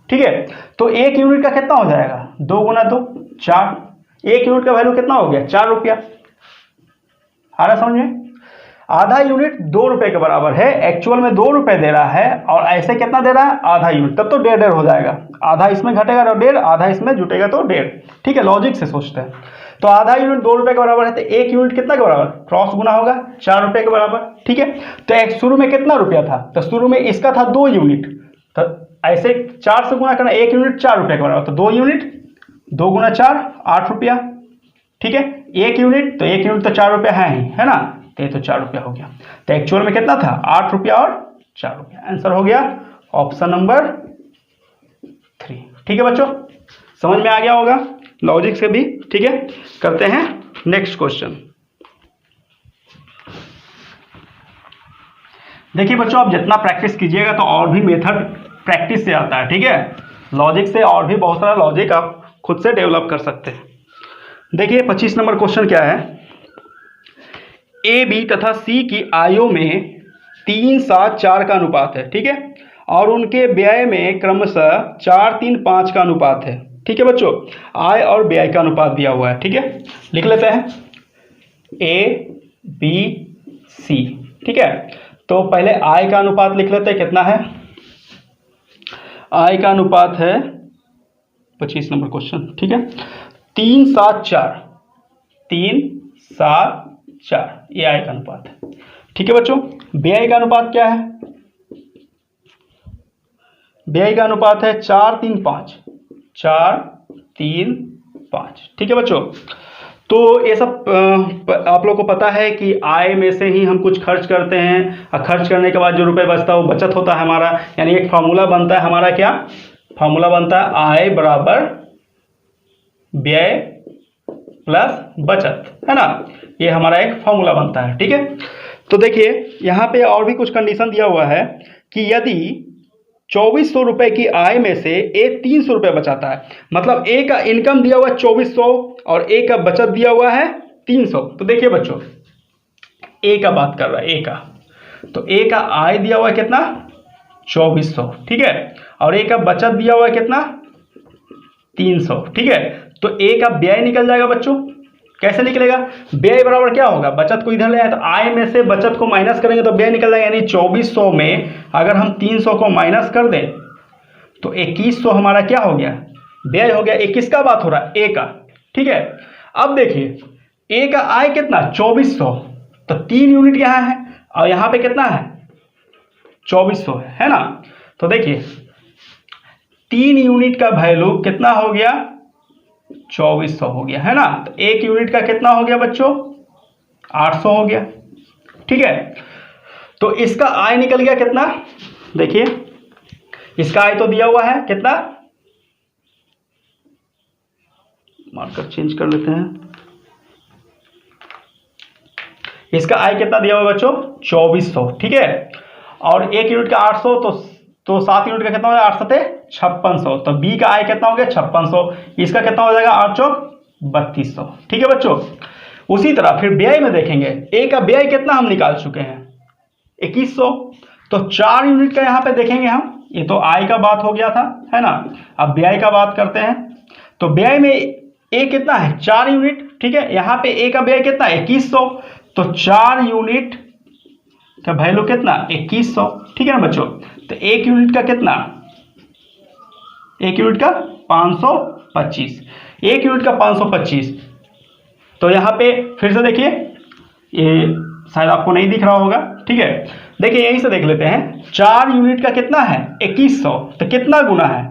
A: ठीक है, तो 1 यूनिट का कितना हो जाएगा, 2 गुना 2, 4, 1 यूनिट का वैल्यू कितना हो गया, 4 रुपया। आ रहा समझ में, आधा यूनिट 2 रुपये के बराबर है, एक्चुअल में 2 रुपये दे रहा है, और ऐसे कितना दे रहा है, आधा यूनिट, तब तो 1.5 हो जाएगा। आधा इसमें घटेगा तो 1.5, आधा इसमें जुटेगा तो 1.5। ठीक है, लॉजिक से सोचते हैं। तो आधा यूनिट 2 रुपये के बराबर है, तो 1 यूनिट कितना के बराबर, क्रॉस गुना होगा, 4 रुपये के बराबर। ठीक है, तो एक शुरू में कितना रुपया था, तो शुरू में इसका था 2 यूनिट, तो ऐसे 4 से गुना करना, 1 यूनिट 4 रुपये के बराबर, तो 2 यूनिट, 2 गुना 4, 8 रुपया। ठीक है, 1 यूनिट, तो 1 यूनिट तो 4 रुपया है ना, तो ये तो 4 रुपया हो गया। तो एक्चुअल में कितना था, 8 रुपया और 4 रुपया। आंसर हो गया ऑप्शन नंबर 3। ठीक है बच्चों, समझ में आ गया होगा लॉजिक से भी। ठीक है, करते हैं नेक्स्ट क्वेश्चन। देखिए बच्चों, आप जितना प्रैक्टिस कीजिएगा तो और भी मेथड प्रैक्टिस से आता है। ठीक है, लॉजिक से और भी बहुत सारा लॉजिक आप खुद से डेवलप कर सकते हैं। देखिए 25 नंबर क्वेश्चन क्या है, ए बी तथा सी की आयों में 3, 7, 4 का अनुपात है। ठीक है, और उनके व्यय में क्रमशः 4, 3, 5 का अनुपात है। ठीक है बच्चों, आय और व्यय का अनुपात दिया हुआ है। ठीक है, लिख लेते हैं ए बी सी। ठीक है, तो पहले आय का अनुपात लिख लेते हैं, कितना है, आय का अनुपात है 25 नंबर क्वेश्चन। ठीक है, 3-7-4, 3-7-4 ये आई का अनुपात है। ठीक है बच्चों, बेआई का अनुपात क्या है? बेआई का अनुपात है 4-3-5, 4-3-5। ठीक है बच्चों, तो ये सब आप लोग को पता है कि आय में से ही हम कुछ खर्च करते हैं, और खर्च करने के बाद जो रुपए बचता है वो बचत होता है हमारा। यानी एक फार्मूला बनता है हमारा, क्या फार्मूला बनता है? आय बराबर व्यय प्लस बचत, है ना। ये हमारा एक फार्मूला बनता है। ठीक है, तो देखिए यहाँ पे और भी कुछ कंडीशन दिया हुआ है कि यदि 2400 रुपए की आय में से ए 300 रुपए बचाता है, मतलब ए का इनकम दिया हुआ है 2400 और ए का बचत दिया हुआ है 300। तो देखिए बच्चों, ए का बात कर रहा है, ए का, तो ए का आय दिया हुआ है कितना? 2400। ठीक है, और ए का बचत दिया हुआ है कितना? 300। ठीक है, तो ए का व्यय निकल जाएगा बच्चों। कैसे निकलेगा? व्यय बराबर क्या होगा? बचत को इधर ले आए तो आय में से बचत को माइनस करेंगे तो व्यय निकल जाएगा। यानी 2400 में अगर हम 300 को माइनस कर दें तो 2100 हमारा क्या हो गया? व्यय हो गया। 21 का बात हो रहा है, ए का। ठीक है, अब देखिए ए का आय कितना? 2400, तो 3 यूनिट यहाँ है और यहाँ पे कितना है? 2400 है ना। तो देखिए 3 यूनिट का वैल्यू कितना हो गया? 2400 हो गया, है ना। तो 1 यूनिट का कितना हो गया बच्चों? 800 हो गया। ठीक है, तो इसका आय निकल गया कितना? देखिए इसका आय तो दिया हुआ है कितना, मार्कर चेंज कर लेते हैं। इसका आय कितना दिया हुआ है बच्चों? 2400। ठीक है, और 1 यूनिट का 800, तो 7 यूनिट का कितना हो जाएगा? 8 7 5600। तो बी का आय कितना हो गया? 5600। इसका कितना हो जाएगा? 8 चौक 3200। ठीक है बच्चों, उसी तरह फिर व्यय में देखेंगे। ए का व्यय कितना हम निकाल चुके हैं? 2100। तो 4 यूनिट का यहाँ पे देखेंगे हम, ये तो आय का बात हो गया था, है ना। अब व्यय का बात करते हैं, तो व्यय में ए कितना है? 4 यूनिट। ठीक है, यहाँ पे ए का व्यय कितना है? 2100। तो 4 यूनिट का वैल्यू कितना? 2100। ठीक है ना बच्चों, तो 1 यूनिट का कितना? 1 यूनिट का 525। 1 यूनिट का 525। तो यहाँ पे फिर से देखिए, ये शायद आपको नहीं दिख रहा होगा। ठीक है, देखिए यहीं से देख लेते हैं। 4 यूनिट का कितना है? 2100। तो कितना गुना है?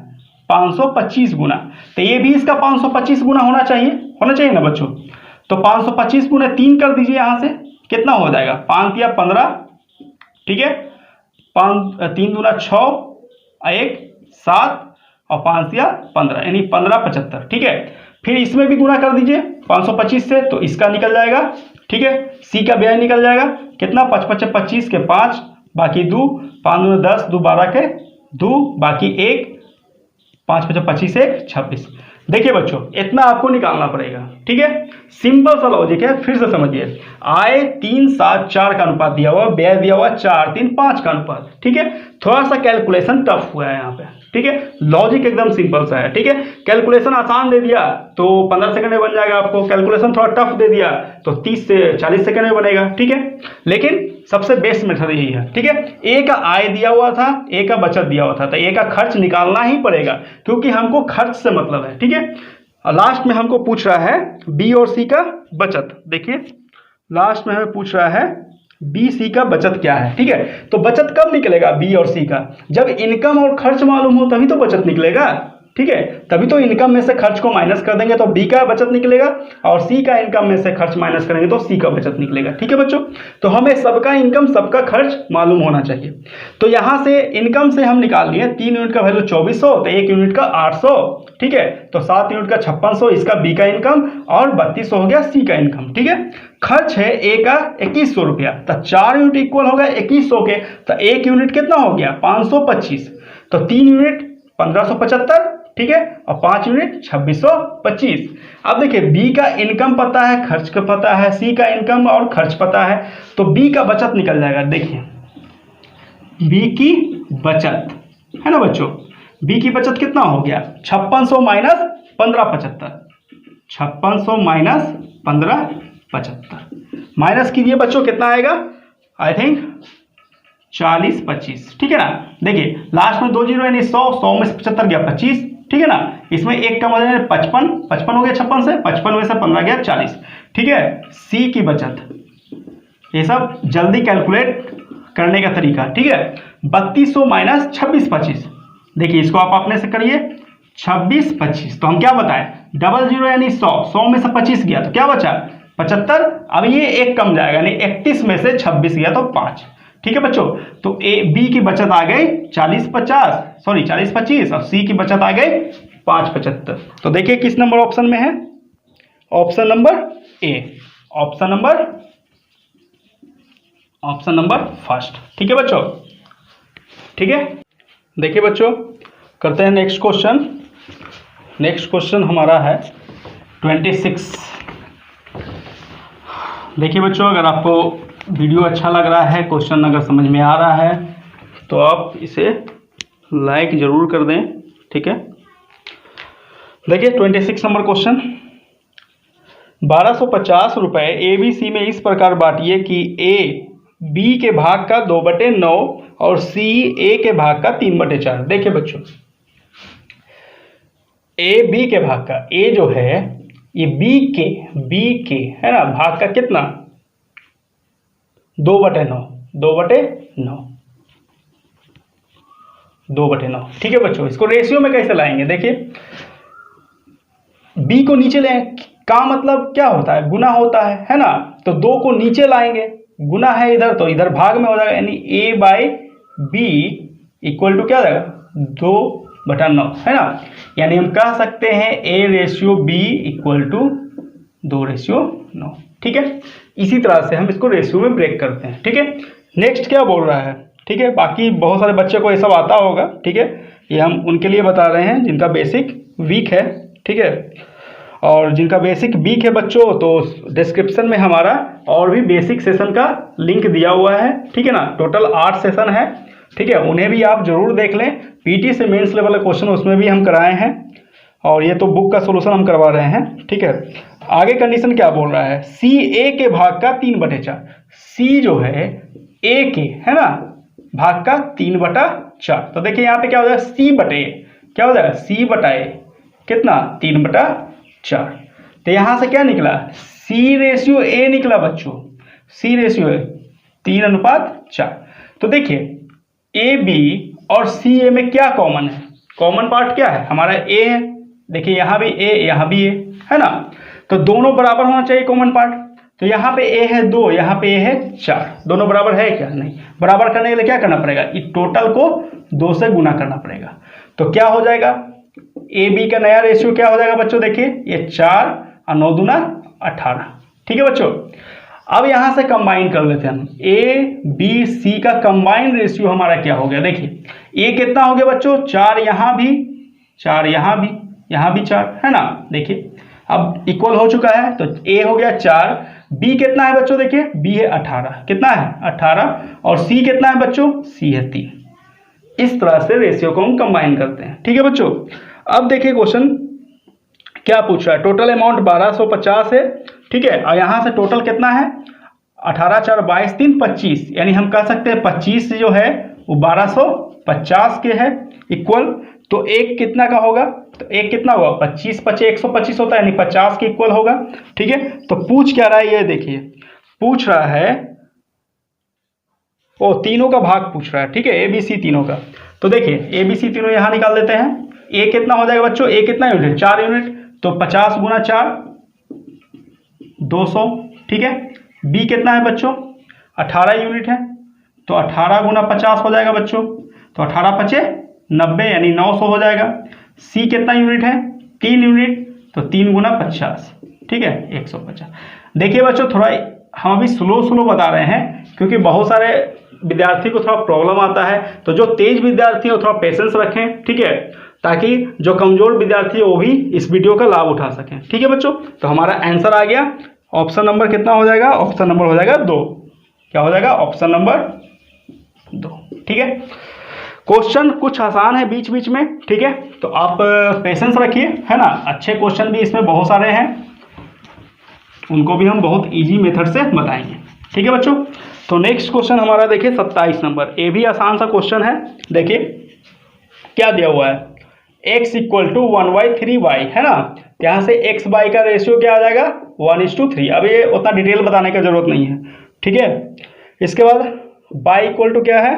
A: 525 गुना। तो ये भी इसका 525 गुना होना चाहिए ना बच्चों। तो 525 गुना 3 कर दीजिए, यहाँ से कितना हो जाएगा? 5 या 15। ठीक है, 3 दूना 6, 1 7 और 5 या 15, यानी 1575। ठीक है, फिर इसमें भी गुना कर दीजिए 525 से, तो इसका निकल जाएगा। ठीक है, सी का व्यय निकल जाएगा कितना? 5 5 25 के 5, बाकी 2, 5 दूना 10, 2 12 के 2, बाकी 1, 5 5 25 1 26। देखिए बच्चों, इतना आपको निकालना पड़ेगा। ठीक है, सिंपल सा लॉजिक है, फिर से समझिए। आय 3-7-4 का अनुपात दिया हुआ, व्यय दिया हुआ 4-3-5 का अनुपात। ठीक है, थोड़ा सा कैलकुलेशन टफ हुआ है यहाँ पे। ठीक है, लॉजिक एकदम सिंपल सा है। ठीक है, कैलकुलेशन आसान दे दिया तो 15 सेकंड में बन जाएगा आपको, कैलकुलेशन थोड़ा टफ दे दिया तो 30 से 40 सेकंड में बनेगा। ठीक है, लेकिन सबसे बेस्ट मेथड यही है। ठीक है, ए का आय दिया हुआ था, ए का बचत दिया हुआ था, तो ए का खर्च निकालना ही पड़ेगा, क्योंकि हमको खर्च से मतलब है। ठीक है, लास्ट में हमको पूछ रहा है बी और सी का बचत। देखिए लास्ट में हमें पूछ रहा है बी सी का बचत क्या है। ठीक है, तो बचत कब निकलेगा बी और सी का? जब इनकम और खर्च मालूम हो तभी तो बचत निकलेगा। ठीक है, तभी तो इनकम में से खर्च को माइनस कर देंगे तो बी का बचत निकलेगा, और सी का इनकम में से खर्च माइनस करेंगे तो सी का बचत निकलेगा। ठीक है बच्चों, तो हमें सबका इनकम सबका खर्च मालूम होना चाहिए। तो यहाँ से इनकम से हम निकाल लिए 3 यूनिट का वैल्यू 2400, तो 1 यूनिट का 800। ठीक है, तो 7 यूनिट का 5600, इसका बी का इनकम, और 3200 हो गया सी का इनकम। ठीक है, खर्च है ए का 2100 रुपया, तो 4 यूनिट इक्वल होगा 2100 के, तो 1 यूनिट कितना हो गया? 525। तो 3 यूनिट 1575। ठीक है, और 5 यूनिट 2625। अब देखिए बी का इनकम पता है, खर्च का पता है, सी का इनकम और खर्च पता है, तो बी का बचत निकल जाएगा। देखिए बी की बचत, है ना बच्चों, बी की बचत कितना हो गया? 5600 माइनस 1575, 5600 माइनस 1575 माइनस कीजिए बच्चों, कितना आएगा? I think 40 25। ठीक है ना, देखिए लास्ट में 2 जीरो यानी 100, 100 में से 75 गया 25। ठीक है ना। इसमें एक कम हो जाएगा 55, 55 हो गया 56 से, 55 में से 15 गया 40, ठीक है। सी की बचत, ये सब जल्दी कैलकुलेट करने का तरीका, ठीक है। 3200 माइनस 2625, देखिए इसको आप अपने से करिए। 2625 तो हम क्या बताएं, 00 यानी 100, 100 में से 25 गया तो क्या बचा 75। अब ये एक कम जाएगा, यानी 31 में से 26 गया तो 5, ठीक है बच्चों। तो ए बी की बचत आ गई 40-25 और सी की बचत आ गई 5-75। तो देखिए किस नंबर ऑप्शन में है, option number A, option number first, ठीक है बच्चों, ठीक है। देखिए बच्चों करते हैं नेक्स्ट क्वेश्चन। नेक्स्ट क्वेश्चन हमारा है 26। देखिए बच्चों, अगर आपको वीडियो अच्छा लग रहा है, क्वेश्चन अगर समझ में आ रहा है तो आप इसे लाइक जरूर कर दें, ठीक है। देखिए 26 नंबर क्वेश्चन, 1250 रुपये ABC में इस प्रकार बांटिए कि A B के भाग का 2/9 और C A के भाग का 3/4। देखिए बच्चों, A B के भाग का, A जो है ये B के है ना भाग का कितना 2/9, ठीक है बच्चों। इसको रेशियो में कैसे लाएंगे, देखिए B को नीचे लें का मतलब क्या होता है, गुना होता है ना। तो 2 को नीचे लाएंगे, गुना है इधर तो इधर भाग में हो जाएगा, यानी A/B इक्वल टू क्या हो जाएगा 2/9, है ना। यानी हम कह सकते हैं A/B इक्वल टू 2/9, ठीक है। इसी तरह से हम इसको रेशियो में ब्रेक करते हैं, ठीक है। नेक्स्ट क्या बोल रहा है, ठीक है। बाकी बहुत सारे बच्चे को ये सब आता होगा, ठीक है। ये हम उनके लिए बता रहे हैं जिनका बेसिक वीक है, ठीक है। और जिनका बेसिक वीक है बच्चों, तो डिस्क्रिप्शन में हमारा और भी बेसिक सेशन का लिंक दिया हुआ है, ठीक है ना। टोटल 8 सेशन है, ठीक है। उन्हें भी आप जरूर देख लें। पीटी से मेंस लेवल का क्वेश्चन उसमें भी हम कराए हैं, और ये तो बुक का सोल्यूशन हम करवा रहे हैं, ठीक है। आगे कंडीशन क्या बोल रहा है, सी ए के भाग का 3/4। सी जो है ए के है ना भाग का 3/4। तो देखिए यहाँ पे क्या हो जाएगा सी बटे, क्या हो जाएगा सी बटाए कितना 3/4। तो यहाँ से क्या निकला C/A निकला बच्चों, C/A 3:4। तो देखिए AB और CA में क्या कॉमन है, कॉमन पार्ट क्या है हमारा A है। देखिए यहाँ भी A यहाँ भी A है ना, तो दोनों बराबर होना चाहिए कॉमन पार्ट। तो यहाँ पे A है 2, यहाँ पे A है 4, दोनों बराबर है क्या, नहीं। बराबर करने के लिए क्या करना पड़ेगा, इस टोटल को 2 से गुना करना पड़ेगा। तो क्या हो जाएगा AB का नया रेशियो क्या हो जाएगा बच्चों, देखिए ये 4 और 9 दूना 18, ठीक है बच्चों। अब यहां से कंबाइन कर लेते हैं हम, ABC का कंबाइन रेशियो हमारा क्या हो गया, देखिए A कितना हो गया बच्चों 4, यहाँ भी 4, यहाँ भी 4 है ना। देखिए अब इक्वल हो चुका है, तो A हो गया 4, B कितना है बच्चों, देखिए B है 18, कितना है 18, और C कितना है बच्चों, C है 3। इस तरह से रेशियो को हम कंबाइन करते हैं, ठीक है बच्चों। अब देखिए क्वेश्चन क्या पूछ रहा है, टोटल अमाउंट 1250 है, ठीक है। और यहाँ से टोटल कितना है 18 4 22 3 25, यानी हम कह सकते हैं 25 जो है वो 1250 के है इक्वल। तो एक कितना का होगा, तो एक कितना होगा 25 25 125 होता है, यानी 50 के इक्वल होगा, ठीक है। तो पूछ क्या रहा है, ये देखिए पूछ रहा है ओ तीनों का भाग पूछ रहा है, ठीक है, ABC तीनों का। तो देखिए ABC तीनों यहाँ निकाल देते हैं। A कितना हो जाएगा बच्चों, A कितना यूनिट 4 यूनिट, तो 50 गुना 4 200, ठीक है। B कितना है बच्चों 18 यूनिट है, तो 18 गुना 50 हो जाएगा बच्चों, तो 18 5 90 यानी 900 हो जाएगा। C कितना यूनिट है 3 यूनिट, तो 3 गुना 50, ठीक है 150। देखिए बच्चों थोड़ा हम अभी स्लो बता रहे हैं, क्योंकि बहुत सारे विद्यार्थी को थोड़ा प्रॉब्लम आता है। तो जो तेज विद्यार्थी है वो थोड़ा पेशेंस रखें, ठीक है, ताकि जो कमजोर विद्यार्थी है वो भी इस वीडियो का लाभ उठा सकें, ठीक है बच्चों। तो हमारा आंसर आ गया, ऑप्शन नंबर कितना हो जाएगा, ऑप्शन नंबर हो जाएगा 2, क्या हो जाएगा ऑप्शन नंबर 2, ठीक है। क्वेश्चन कुछ आसान है बीच बीच में, ठीक है, तो आप पेशेंस रखिए, है ना। अच्छे क्वेश्चन भी इसमें बहुत सारे हैं, उनको भी हम बहुत इजी मेथड से बताएंगे, ठीक है बच्चों। तो नेक्स्ट क्वेश्चन हमारा देखिए 27 नंबर, ये भी आसान सा क्वेश्चन है। देखिए क्या दिया हुआ है, x इक्वल टू 1/3y, है ना। तो यहाँ से x y का रेशियो क्या आ जाएगा 1:3। अब ये उतना डिटेल बताने की जरूरत नहीं है, ठीक है। इसके बाद y इक्वल टू क्या है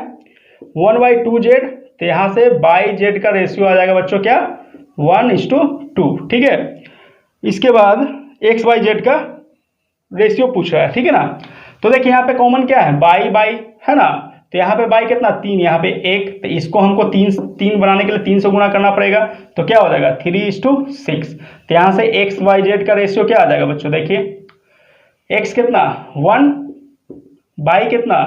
A: 1/2z, तो यहाँ से बाई जेड का रेशियो आ जाएगा बच्चों क्या 1:2, ठीक है। इसके बाद एक्स वाई जेड का रेशियो पूछ रहा है, ठीक है ना। तो देखिए यहाँ पे कॉमन क्या है बाई बाई, है ना। तो यहाँ पे बाई कितना 3, यहाँ पे 1, तो इसको हमको 3 बनाने के लिए 3 से गुणा करना पड़ेगा, तो क्या हो जाएगा 3:6। तो यहाँ से एक्स वाई जेड का रेशियो क्या आ जाएगा बच्चों, देखिए एक्स कितना 1, बाई कितना,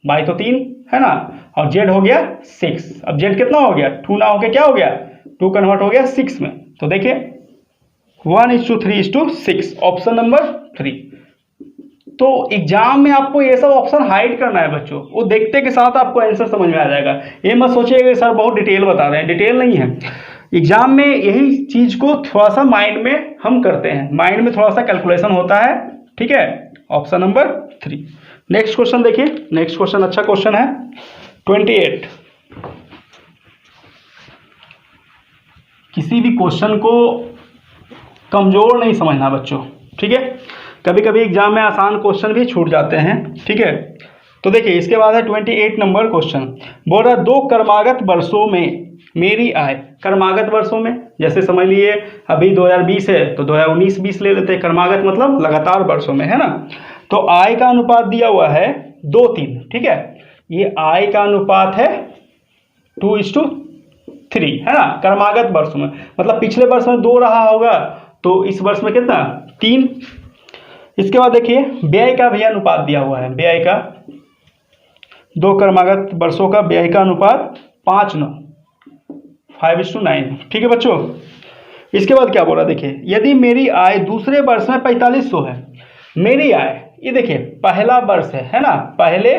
A: बाई तो 3 है ना, और जेड हो गया 6। अब जेड कितना हो गया 2 ना होके क्या हो गया 2 कन्वर्ट हो गया 6 में। तो देखिए 1:3:6, ऑप्शन नंबर 3। तो एग्जाम में आपको ये सब ऑप्शन हाइड करना है बच्चों, वो देखते के साथ आपको आंसर समझ में आ जाएगा। ये मत सोचिएगा सर बहुत डिटेल बता रहे हैं, डिटेल नहीं है। एग्जाम में यही चीज को थोड़ा सा माइंड में हम करते हैं, माइंड में थोड़ा सा कैलकुलेशन होता है, ठीक है। Option number 3। नेक्स्ट क्वेश्चन देखिए, नेक्स्ट क्वेश्चन अच्छा क्वेश्चन है 28। किसी भी क्वेश्चन को कमजोर नहीं समझना बच्चों, ठीक है। कभी कभी एग्जाम में आसान क्वेश्चन भी छूट जाते हैं, ठीक है। तो देखिए इसके बाद है 28 नंबर क्वेश्चन। बोल रहा 2 क्रमागत वर्षों में मेरी आय, क्रमागत वर्षों में जैसे समझ लिए अभी 2020 है तो 2019-20 ले लेते हैं, क्रमागत मतलब लगातार वर्षों में, है ना। तो आय का अनुपात दिया हुआ है 2:3, ठीक है। ये आय का अनुपात है 2:3, है ना, क्रमागत वर्षों में, मतलब पिछले वर्ष में 2 रहा होगा तो इस वर्ष में कितना 3। इसके बाद देखिए व्यय का भी अनुपात दिया हुआ है, व्यय का 2 क्रमागत वर्षों का व्यय का अनुपात 5:9, 5:9, ठीक है बच्चों। इसके बाद क्या बोला देखिए, यदि मेरी आय दूसरे वर्ष में 4500 है, मेरी आय ये देखिए पहला वर्ष है ना, पहले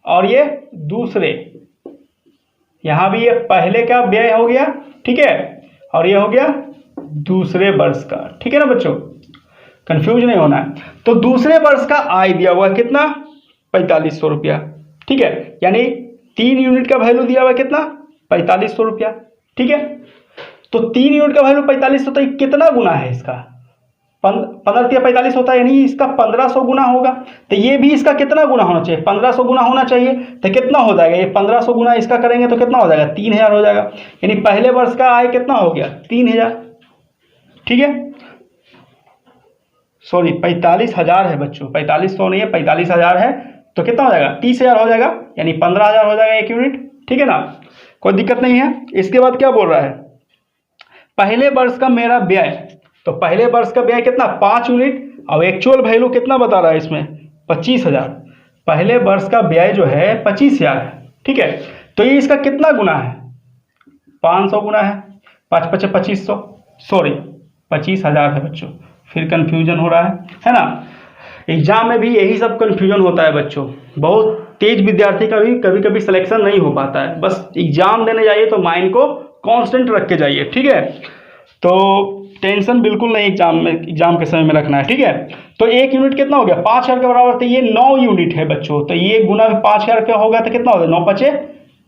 A: और ये दूसरे, यहाँ भी ये पहले का व्यय हो गया, ठीक है, और ये हो गया दूसरे वर्ष का, ठीक है ना बच्चों, कंफ्यूज नहीं होना है। तो दूसरे वर्ष का आय दिया हुआ है कितना 4500 रुपया, ठीक है, यानी 3 यूनिट का वैल्यू दिया हुआ है कितना 4500 रुपया, ठीक है। तो 3 यूनिट का वैल्यू 4500, तो कितना गुना है इसका 15 × 45 होता है, यानी इसका 1500 गुना होगा। तो ये भी इसका कितना गुना होना चाहिए 1500 गुना होना चाहिए। तो कितना हो जाएगा ये 1500 गुना इसका करेंगे तो कितना हो जाएगा 3000 हो जाएगा, यानी पहले वर्ष का आय कितना हो गया 3000, ठीक है। सॉरी 45,000 है बच्चों, 4500 नहीं है 45,000 है, तो कितना हो जाएगा 30,000 हो जाएगा, यानी 15,000 हो जाएगा 1 यूनिट, ठीक है ना, कोई दिक्कत नहीं है। इसके बाद क्या बोल रहा है, पहले वर्ष का मेरा व्यय, तो पहले वर्ष का व्यय कितना 5 यूनिट, और एक्चुअल वैल्यू कितना बता रहा है इसमें 25,000। पहले वर्ष का व्यय जो है 25,000 है, ठीक है। तो ये इसका कितना गुना है 500 गुना है, 5 × 5 = 2500, सॉरी 25,000 है बच्चों, फिर कंफ्यूजन हो रहा है ना। एग्जाम में भी यही सब कंफ्यूजन होता है बच्चों, बहुत तेज विद्यार्थी का भी कभी कभी सिलेक्शन नहीं हो पाता है। बस एग्जाम देने जाइए तो माइंड को कांस्टेंट रख के जाइए, ठीक है। तो टेंशन बिल्कुल नहीं एग्जाम के समय में रखना है, ठीक है। तो 1 यूनिट कितना हो गया 5000 के बराबर, तो ये 9 यूनिट है बच्चों, तो ये गुना 5000 का होगा तो कितना हो गया 9 × 5 =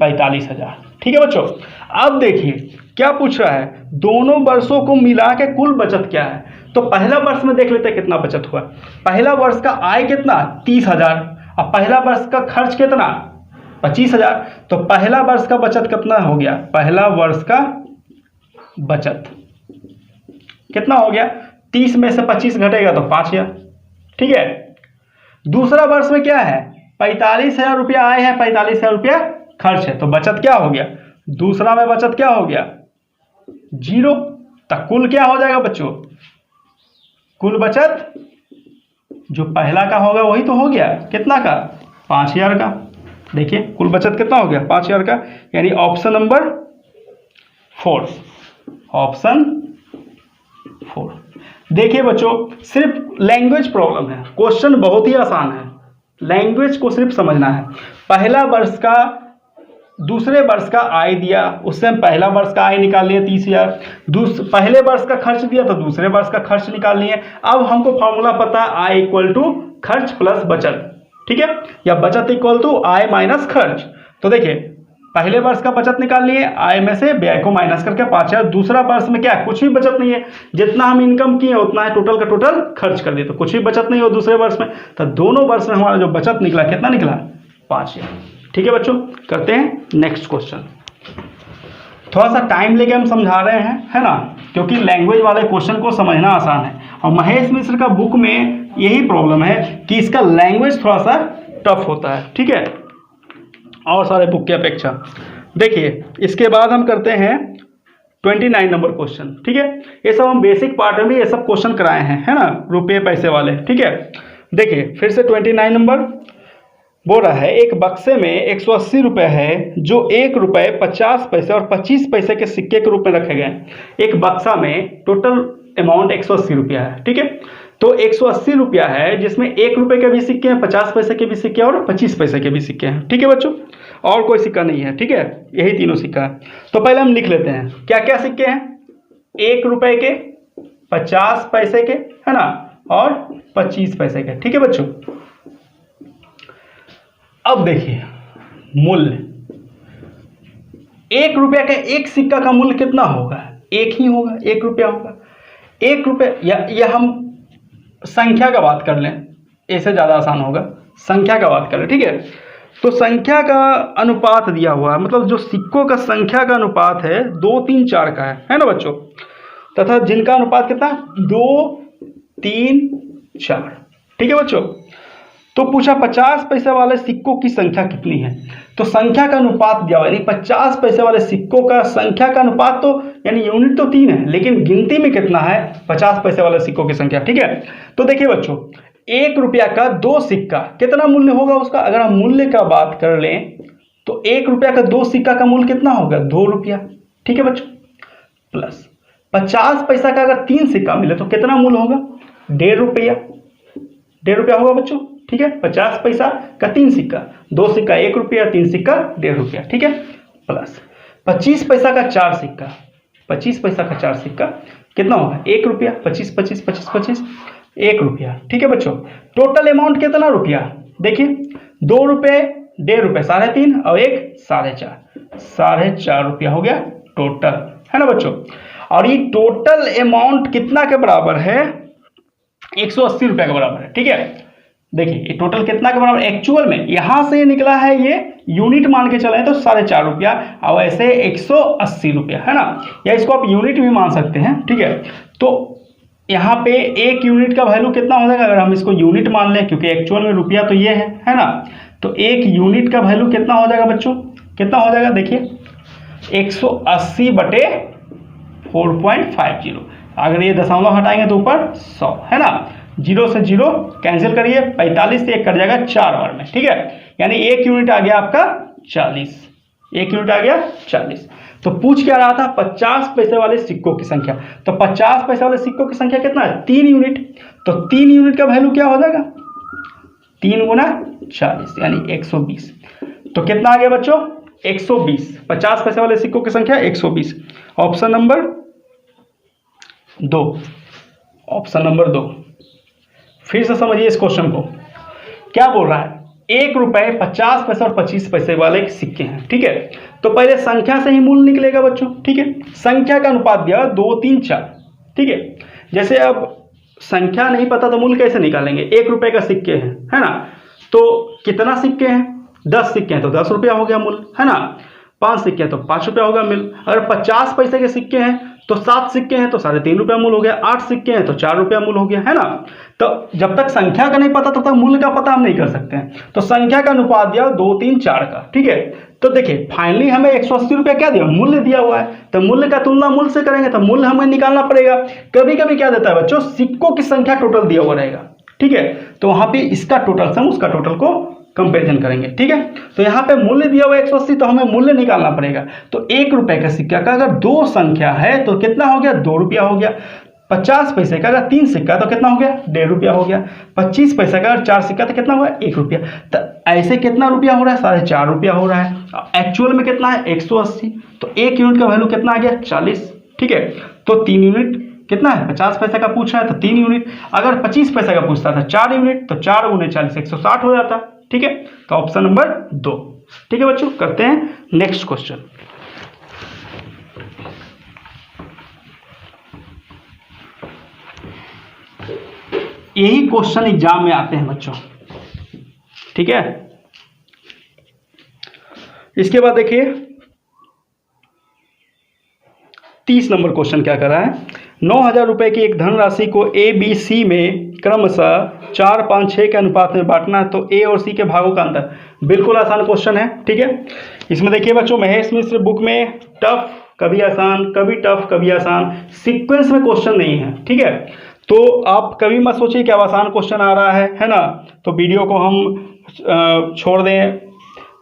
A: 45,000, ठीक है बच्चों। अब देखिए क्या पूछ रहा है, दोनों वर्षों को मिला के कुल बचत क्या है। तो पहला वर्ष में देख लेते हैं कितना बचत हुआ। पहला वर्ष का आय कितना 30,000, अब पहला वर्ष का खर्च कितना 25,000, तो पहला वर्ष का बचत कितना हो गया, पहला वर्ष का बचत कितना हो गया 30 में से 25 घटेगा तो 5,000, ठीक है। दूसरा वर्ष में क्या है 45,000 रुपया आय है, 45,000 रुपया खर्च है, तो बचत क्या हो गया, दूसरा में बचत क्या हो गया 0। तो कुल क्या हो जाएगा बच्चों, कुल बचत जो पहला का होगा वही तो हो गया कितना का 5,000 का। देखिए कुल बचत कितना हो गया 5,000 का, यानी ऑप्शन नंबर 4, ऑप्शन 4। देखिए बच्चों सिर्फ लैंग्वेज प्रॉब्लम है, क्वेश्चन बहुत ही आसान है, लैंग्वेज को सिर्फ समझना है। पहला वर्ष का दूसरे वर्ष का आय दिया, उससे हम पहला वर्ष का आय निकाल लिए 30,000, पहले वर्ष का खर्च दिया तो दूसरे वर्ष का खर्च निकाल लिए। अब हमको फॉर्मूला पता है आय इक्वल टू खर्च प्लस बचत, ठीक है, या बचत इक्वल टू आय माइनस खर्च। तो देखिए पहले वर्ष का बचत निकाल लिए, आय में से व्यय को माइनस करके 5000। दूसरा वर्ष में क्या है, कुछ भी बचत नहीं है, जितना हम इनकम किए उतना है, टोटल का टोटल खर्च कर दिए, तो कुछ भी बचत नहीं हो दूसरे वर्ष में। तो दोनों वर्ष में हमारा जो बचत निकला कितना निकला, 5000। ठीक है बच्चों, करते हैं नेक्स्ट क्वेश्चन। थोड़ा सा टाइम लेके हम समझा रहे हैं, है ना, क्योंकि लैंग्वेज वाले क्वेश्चन को समझना आसान है। और महेश मिश्र का बुक में यही प्रॉब्लम है कि इसका लैंग्वेज थोड़ा सा टफ होता है। ठीक है, और सारे बुक की अपेक्षा। देखिए इसके बाद हम करते हैं 29 नंबर क्वेश्चन। ठीक है, ये सब हम बेसिक पार्ट में भी ये सब क्वेश्चन कराए हैं, है ना, रुपये पैसे वाले। ठीक है, देखिए फिर से 29 नंबर बोल रहा है, एक बक्से में 180 रुपये है जो 1 रुपये 50 पैसे और 25 पैसे के सिक्के के रूप में रखे गए। एक बक्सा में टोटल अमाउंट 180 रुपया है। ठीक है, तो 180 रुपया है जिसमें 1 रुपये के भी सिक्के हैं, 50 पैसे के भी सिक्के और 25 पैसे के भी सिक्के हैं। ठीक है बच्चों, और कोई सिक्का नहीं है। ठीक है, यही तीनों सिक्का है। तो पहले हम लिख लेते हैं क्या क्या सिक्के हैं, 1 रुपये के, 50 पैसे के, है ना, और 25 पैसे के। ठीक है बच्चों, अब देखिए मूल्य, 1 रुपया का एक सिक्का का मूल्य कितना होगा, एक ही होगा, 1 रुपया होगा। 1 रुपये या हम संख्या का बात कर लें, ऐसे ज़्यादा आसान होगा, संख्या का बात कर लें। ठीक है, तो संख्या का अनुपात दिया हुआ है, मतलब जो सिक्कों का संख्या का अनुपात है 2, 3, 4 का है ना बच्चों, तथा जिनका अनुपात कितना, 2, 3, 4। ठीक है बच्चों, तो पूछा 50 पैसे वाले सिक्कों की संख्या कितनी है, तो संख्या का अनुपात दिया हुआ, यानी 50 पैसे वाले सिक्कों का संख्या का अनुपात तो यानी यूनिट तो 3 है, लेकिन गिनती में कितना है 50 पैसे वाले सिक्कों की संख्या। ठीक है, तो देखिए बच्चों 1 रुपया का 2 सिक्का कितना मूल्य होगा उसका, अगर हम मूल्य का बात कर लें तो 1 रुपया का 2 सिक्का का मूल्य कितना होगा, 2 रुपया। ठीक है बच्चों, प्लस 50 पैसा का अगर 3 सिक्का मिले तो कितना मूल्य होगा, 1.5 रुपया, 1.5 रुपया होगा बच्चों। ठीक है, 50 पैसा का 3 सिक्का, 2 सिक्का 1 रुपया, 3 सिक्का 1.5 रुपया। ठीक है, प्लस 25 पैसा का 4 सिक्का, 25 पैसा का 4 सिक्का कितना होगा, 1 रुपया, 25, 25, 25, 25, 1 रुपया। ठीक है बच्चों, टोटल अमाउंट कितना रुपया, देखिए 2 रुपये, 1.5 रुपये, 3.5 और 1 4.5, 4.5 रुपया हो गया टोटल, है ना बच्चों। और ये टोटल अमाउंट कितना के बराबर है, 180 रुपया के बराबर है। ठीक है, देखिए ये टोटल कितना के बराबर, एक्चुअल में यहां से निकला है, ये यूनिट मान के चले तो 4.5 रुपया, और ऐसे 180 रुपया, है ना, या इसको आप यूनिट भी मान सकते हैं। ठीक है, तो यहाँ पे 1 यूनिट का वैल्यू कितना हो जाएगा, अगर हम इसको यूनिट मान लें, क्योंकि एक्चुअल में रुपया तो ये है ना, तो 1 यूनिट का वैल्यू कितना हो जाएगा बच्चों, कितना हो जाएगा, देखिए 180 बटे 4.50, अगर ये दशमलव हटाएंगे तो ऊपर 100, है ना, 0 से 0 कैंसिल करिए, 45 से 1 कट जाएगा 4 बार में। ठीक है, यानी 1 यूनिट आ गया आपका 40, 1 यूनिट आ गया 40। तो पूछ क्या रहा था, 50 पैसे वाले सिक्कों की संख्या, तो 50 पैसे वाले सिक्कों की संख्या कितना है, 3 यूनिट, तो 3 यूनिट का वैल्यू क्या हो जाएगा, 3 गुना 40 यानी 120। तो कितना आ गया बच्चों, 120, 50 पैसे वाले सिक्कों की संख्या 120। Option number 2, option number 2। फिर से समझिए इस क्वेश्चन को, क्या बोल रहा है, 1 रुपये 50 पैसे और 25 पैसे वाले सिक्के हैं। ठीक है, तो पहले संख्या से ही मूल्य निकलेगा बच्चों। ठीक है, संख्या का अनुपात दिया 2, 3, 4। ठीक है, जैसे अब संख्या नहीं पता तो मूल्य कैसे निकालेंगे, 1 रुपये का सिक्के हैं, है ना, तो कितना सिक्के हैं, 10 सिक्के हैं तो 10 रुपया हो गया मूल्य, है ना, 5 सिक्के हैं तो 5 रुपया होगा मूल्य। अगर 50 पैसे के सिक्के हैं तो 7 सिक्के हैं तो 3.5 रुपया मूल्य हो गया, 8 सिक्के हैं तो 4 रुपया मूल्य हो गया, है ना। तो जब तक संख्या का नहीं पता तब तक मूल्य का पता हम नहीं कर सकते हैं। तो संख्या का अनुपात दिया 2, 3, 4 का। ठीक है, तो देखिए फाइनली हमें 180 रुपया क्या दिया, मूल्य दिया हुआ है, तो मूल्य का तुलना मूल्य से करेंगे तो मूल्य हमें निकालना पड़ेगा। कभी कभी क्या देता है बच्चों, सिक्कों की संख्या टोटल दिया हुआ रहेगा। ठीक है, तो वहां पे इसका टोटल से हम उसका टोटल को कंपेरिजन करेंगे। ठीक है, तो यहाँ पे मूल्य दिया हुआ 180, तो हमें मूल्य निकालना पड़ेगा। तो 1 रुपये का सिक्का का अगर 2 संख्या है तो कितना हो गया, 2 रुपया हो गया। 50 पैसे का अगर 3 सिक्का तो कितना हो गया, 1.5 रुपया हो गया। 25 पैसे का अगर 4 सिक्का तो कितना हुआ, 1 रुपया। तो ऐसे कितना रुपया हो रहा है, 4.5 रुपया हो रहा है। एक्चुअल में कितना है, 180, तो 1 यूनिट का वैल्यू कितना आ गया, 40। ठीक है, तो 3 यूनिट कितना है, 50 पैसे का पूछ रहा है तो 3 यूनिट। अगर 25 पैसे का पूछता था 4 यूनिट, तो 4 गुने 40 160 हो जाता। ठीक है, तो ऑप्शन नंबर 2। ठीक है बच्चों, करते हैं नेक्स्ट क्वेश्चन। यही क्वेश्चन एग्जाम में आते हैं बच्चों, ठीक है। इसके बाद देखिए 30 नंबर क्वेश्चन क्या कर रहा है, 9,000 रुपए की एक धनराशि को ए बी सी में क्रमशः 4, 5, 6 के अनुपात में बांटना है, तो ए और सी के भागों का अंतर। बिल्कुल आसान क्वेश्चन है, ठीक है। इसमें देखिए बच्चों, महेश मिश्र बुक में टफ, कभी आसान, कभी टफ, कभी आसान, सीक्वेंस में क्वेश्चन नहीं है, ठीक है। तो आप कभी मत सोचिए कि अब आसान क्वेश्चन आ रहा है ना, तो वीडियो को हम छोड़ दें।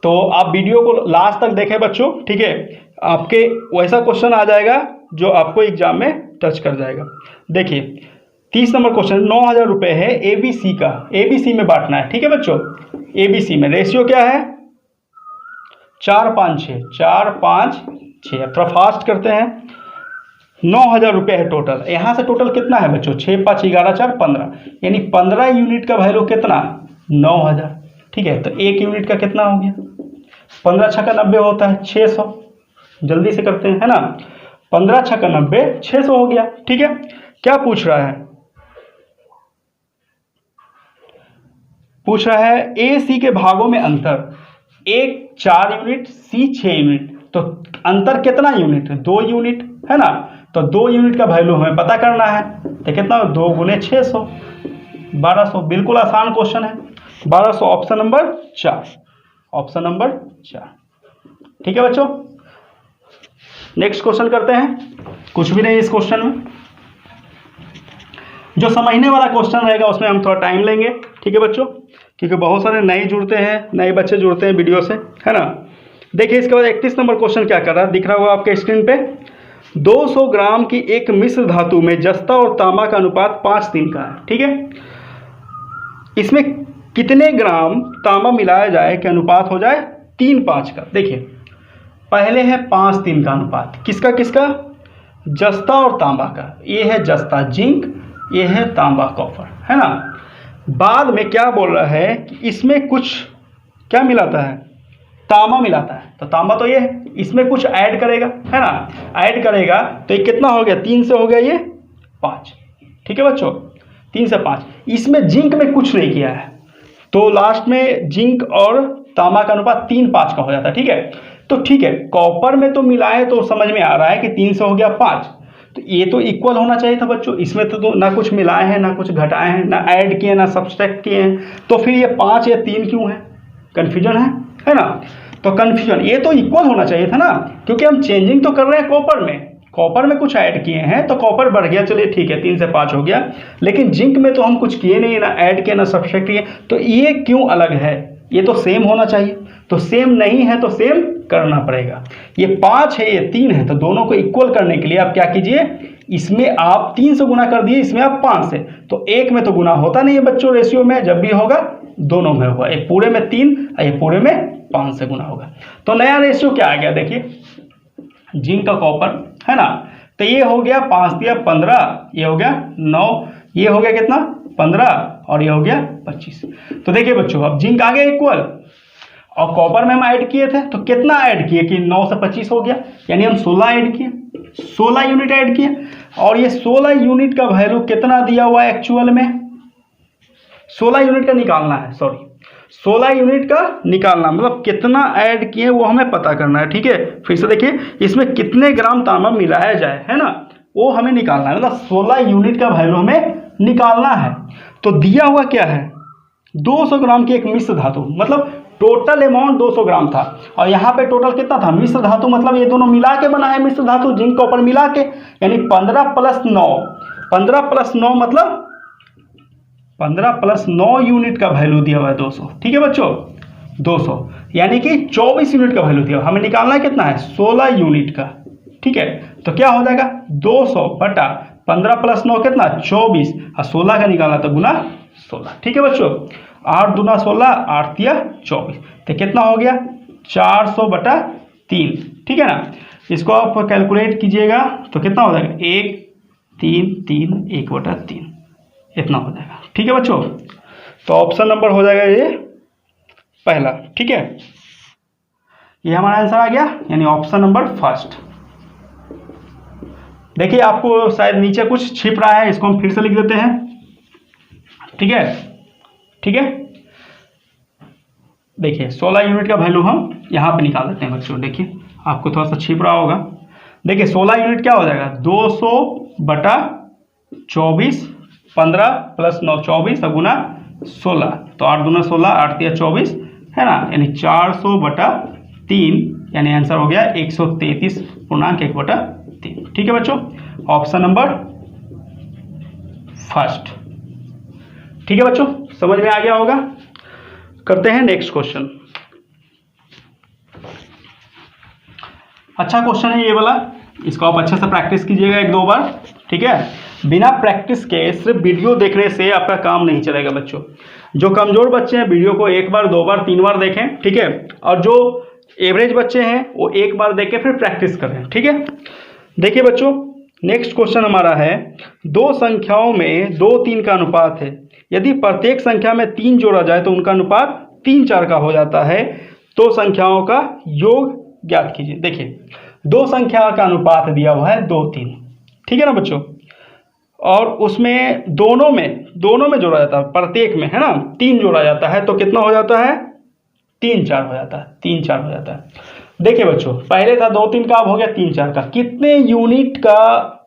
A: तो आप वीडियो को लास्ट तक देखें बच्चों, ठीक है। आपके वैसा क्वेश्चन आ जाएगा जो आपको एग्जाम में टच कर जाएगा। देखिए 30 नंबर क्वेश्चन, 9,000 रुपये है एबीसी का, एबीसी में बांटना है, ठीक है बच्चों। एबीसी में रेशियो क्या है, 4, 5, 6, 4, 5, 6। थोड़ा फास्ट करते हैं। 9,000 रुपये है टोटल, यहाँ से टोटल कितना है बच्चों, 6, 5, 11, 4, 15, यानी 15 यूनिट का वैल्यू कितना, 9,000, ठीक है। तो 1 यूनिट का कितना हो गया, 15 छक्का 90 होता है 600, जल्दी से करते हैं, है ना। 15 छक्का 90, 600 हो गया, ठीक है। क्या पूछ रहा है, पूछ रहा है ए सी के भागों में अंतर, एक 4 यूनिट, सी 6 यूनिट, तो अंतर कितना यूनिट, 2 यूनिट, है ना। तो 2 यूनिट का वैल्यू हमें पता करना है, तो कितना, 2 गुने 600, 1200। बिल्कुल आसान क्वेश्चन है, 1200, ऑप्शन नंबर 4, ऑप्शन नंबर 4, ठीक है बच्चों। नेक्स्ट क्वेश्चन करते हैं, कुछ भी नहीं इस क्वेश्चन में, जो समझने वाला क्वेश्चन रहेगा उसमें हम थोड़ा टाइम लेंगे, ठीक है बच्चों, क्योंकि बहुत सारे नए जुड़ते हैं, नए बच्चे जुड़ते हैं वीडियो से, है ना। देखिए इसके बाद 31 नंबर क्वेश्चन क्या कर रहा है, दिख रहा होगा आपके स्क्रीन पे। 200 ग्राम की एक मिश्र धातु में जस्ता और तांबा का अनुपात 5:3 का है, ठीक है। इसमें कितने ग्राम तांबा मिलाया जाए कि अनुपात हो जाए 3:5 का। देखिए पहले है 5:3 का अनुपात, किसका किसका, जस्ता और तांबा का। ये है जस्ता जिंक, ये है तांबा कॉपर, है ना। बाद में क्या बोल रहा है कि इसमें कुछ क्या मिलाता है, तांबा मिलाता है, तो तांबा तो ये है, इसमें कुछ ऐड करेगा, है ना। ऐड करेगा तो ये कितना हो गया, 3 से हो गया ये 5, ठीक है बच्चों, 3 से 5। इसमें जिंक में कुछ नहीं किया है, तो लास्ट में जिंक और तांबा का अनुपात 3:5 का हो जाता है, ठीक है। तो ठीक है, कॉपर में तो मिलाए तो समझ में आ रहा है कि 3 से हो गया 5, तो ये तो इक्वल होना चाहिए था बच्चों। इसमें तो ना कुछ मिलाए हैं, ना कुछ घटाए हैं, ना ऐड किए, ना सब्सट्रैक्ट किए हैं, तो फिर ये 5 या 3 क्यों है, कन्फ्यूजन है ना। तो कन्फ्यूजन, ये तो इक्वल होना चाहिए था ना, क्योंकि हम चेंजिंग तो कर रहे हैं कॉपर में, कॉपर में कुछ ऐड किए हैं तो कॉपर बढ़ गया, चलिए ठीक है 3 से 5 हो गया। लेकिन जिंक में तो हम कुछ किए नहीं, ना ऐड किए ना सब्सट्रैक्ट किए, तो ये क्यों अलग है, ये तो सेम होना चाहिए। तो सेम नहीं है तो सेम करना पड़ेगा। ये 5 है, ये 3 है, तो दोनों को इक्वल करने के लिए आप क्या कीजिए, इसमें आप 3 से गुना कर दिए, इसमें आप 5 से, तो एक में तो गुना होता नहीं है बच्चों रेशियो में, जब भी होगा दोनों में होगा, एक पूरे में 3 और एक पूरे में 5 से गुना होगा। तो नया रेशियो क्या आ गया, देखिए जिंक का कॉपर, है ना। तो ये हो गया 5 दिया 15, ये हो गया 9, ये हो गया कितना 15, और ये हो गया 25। तो देखिए बच्चों अब जिंक आ गया इक्वल, और कॉपर में हम ऐड किए थे, तो कितना ऐड किए कि 9 से 25 हो गया, यानी हम 16 ऐड किए, 16 यूनिट ऐड किए। और ये 16 यूनिट का वैल्यू कितना दिया हुआ है एक्चुअल में, 16 यूनिट का निकालना है, सॉरी 16 यूनिट का निकालना, मतलब कितना ऐड किए वो हमें पता करना है, ठीक है। फिर से देखिए इसमें कितने ग्राम तांबा मिलाया जाए, है ना, वो हमें निकालना है, मतलब 16 यूनिट का वैल्यू हमें निकालना है। तो दिया हुआ क्या है, 200 ग्राम की एक मिश्र धातु, मतलब टोटल अमाउंट 200 ग्राम था, और यहाँ पे टोटल कितना था, मिश्र धातु मतलब ये दोनों मिला के बना है मिश्र धातु, जिंक कॉपर मिला के, यानी 15 + 9, 15 + 9 मतलब 15 + 9 यूनिट का वैल्यू दिया हुआ है 200, ठीक है बच्चों 200, यानी कि 24 यूनिट का वैल्यू दिया, हमें निकालना है कितना है 16 यूनिट का, ठीक है। तो क्या हो जाएगा 200 बटा 15 + 9 कितना 24, और 16 का निकालना तो गुना 16, ठीक है बच्चों। 8 दूना 16, 8 तिया 24, तो कितना हो गया 400 बटा 3, ठीक है ना। इसको आप कैलकुलेट कीजिएगा तो कितना हो जाएगा 1 3 3 1 बटा 3, इतना हो जाएगा, ठीक है बच्चों। तो ऑप्शन नंबर हो जाएगा ये पहला, ठीक है। ये हमारा आंसर आ गया, यानी ऑप्शन नंबर फर्स्ट। देखिए आपको शायद नीचे कुछ छिप रहा है, इसको हम फिर से लिख देते हैं। ठीक है, ठीक है। देखिए 16 यूनिट का वैल्यू हम यहाँ पे निकाल देते हैं बच्चों। देखिए आपको थोड़ा सा छिप रहा होगा। देखिए 16 यूनिट क्या हो जाएगा, 200/24, 15 + 9 24 और गुना 16, तो 8 दूना 16, 8 तिया 24 है ना, यानी 400/3, यानी आंसर हो गया 133.1/3। ठीक है बच्चों, ऑप्शन नंबर फर्स्ट। ठीक है बच्चों, समझ में आ गया होगा। करते हैं नेक्स्ट क्वेश्चन। अच्छा क्वेश्चन है ये वाला, इसको आप अच्छे से प्रैक्टिस कीजिएगा 1-2 बार। ठीक है, बिना प्रैक्टिस के सिर्फ वीडियो देखने से आपका काम नहीं चलेगा बच्चों। जो कमजोर बच्चे हैं वीडियो को 1 बार 2 बार 3 बार देखें। ठीक है, और जो एवरेज बच्चे हैं वो 1 बार देख के फिर प्रैक्टिस करें। ठीक है, देखिए बच्चों नेक्स्ट क्वेश्चन हमारा है, दो संख्याओं में 2-3 का अनुपात है। यदि प्रत्येक संख्या में 3 जोड़ा जाए तो उनका अनुपात 3-4 का हो जाता है, तो संख्याओं का योग ज्ञात कीजिए। देखिए दो संख्या का अनुपात दिया हुआ है 2-3, ठीक है ना बच्चों, और उसमें दोनों में जोड़ा जाता है, प्रत्येक में है ना 3 जोड़ा जाता है, तो कितना हो जाता है 3-4 हो जाता है, 3-4 हो जाता है। देखिए बच्चों पहले था 2-3 का, अब हो गया 3-4 का। कितने यूनिट का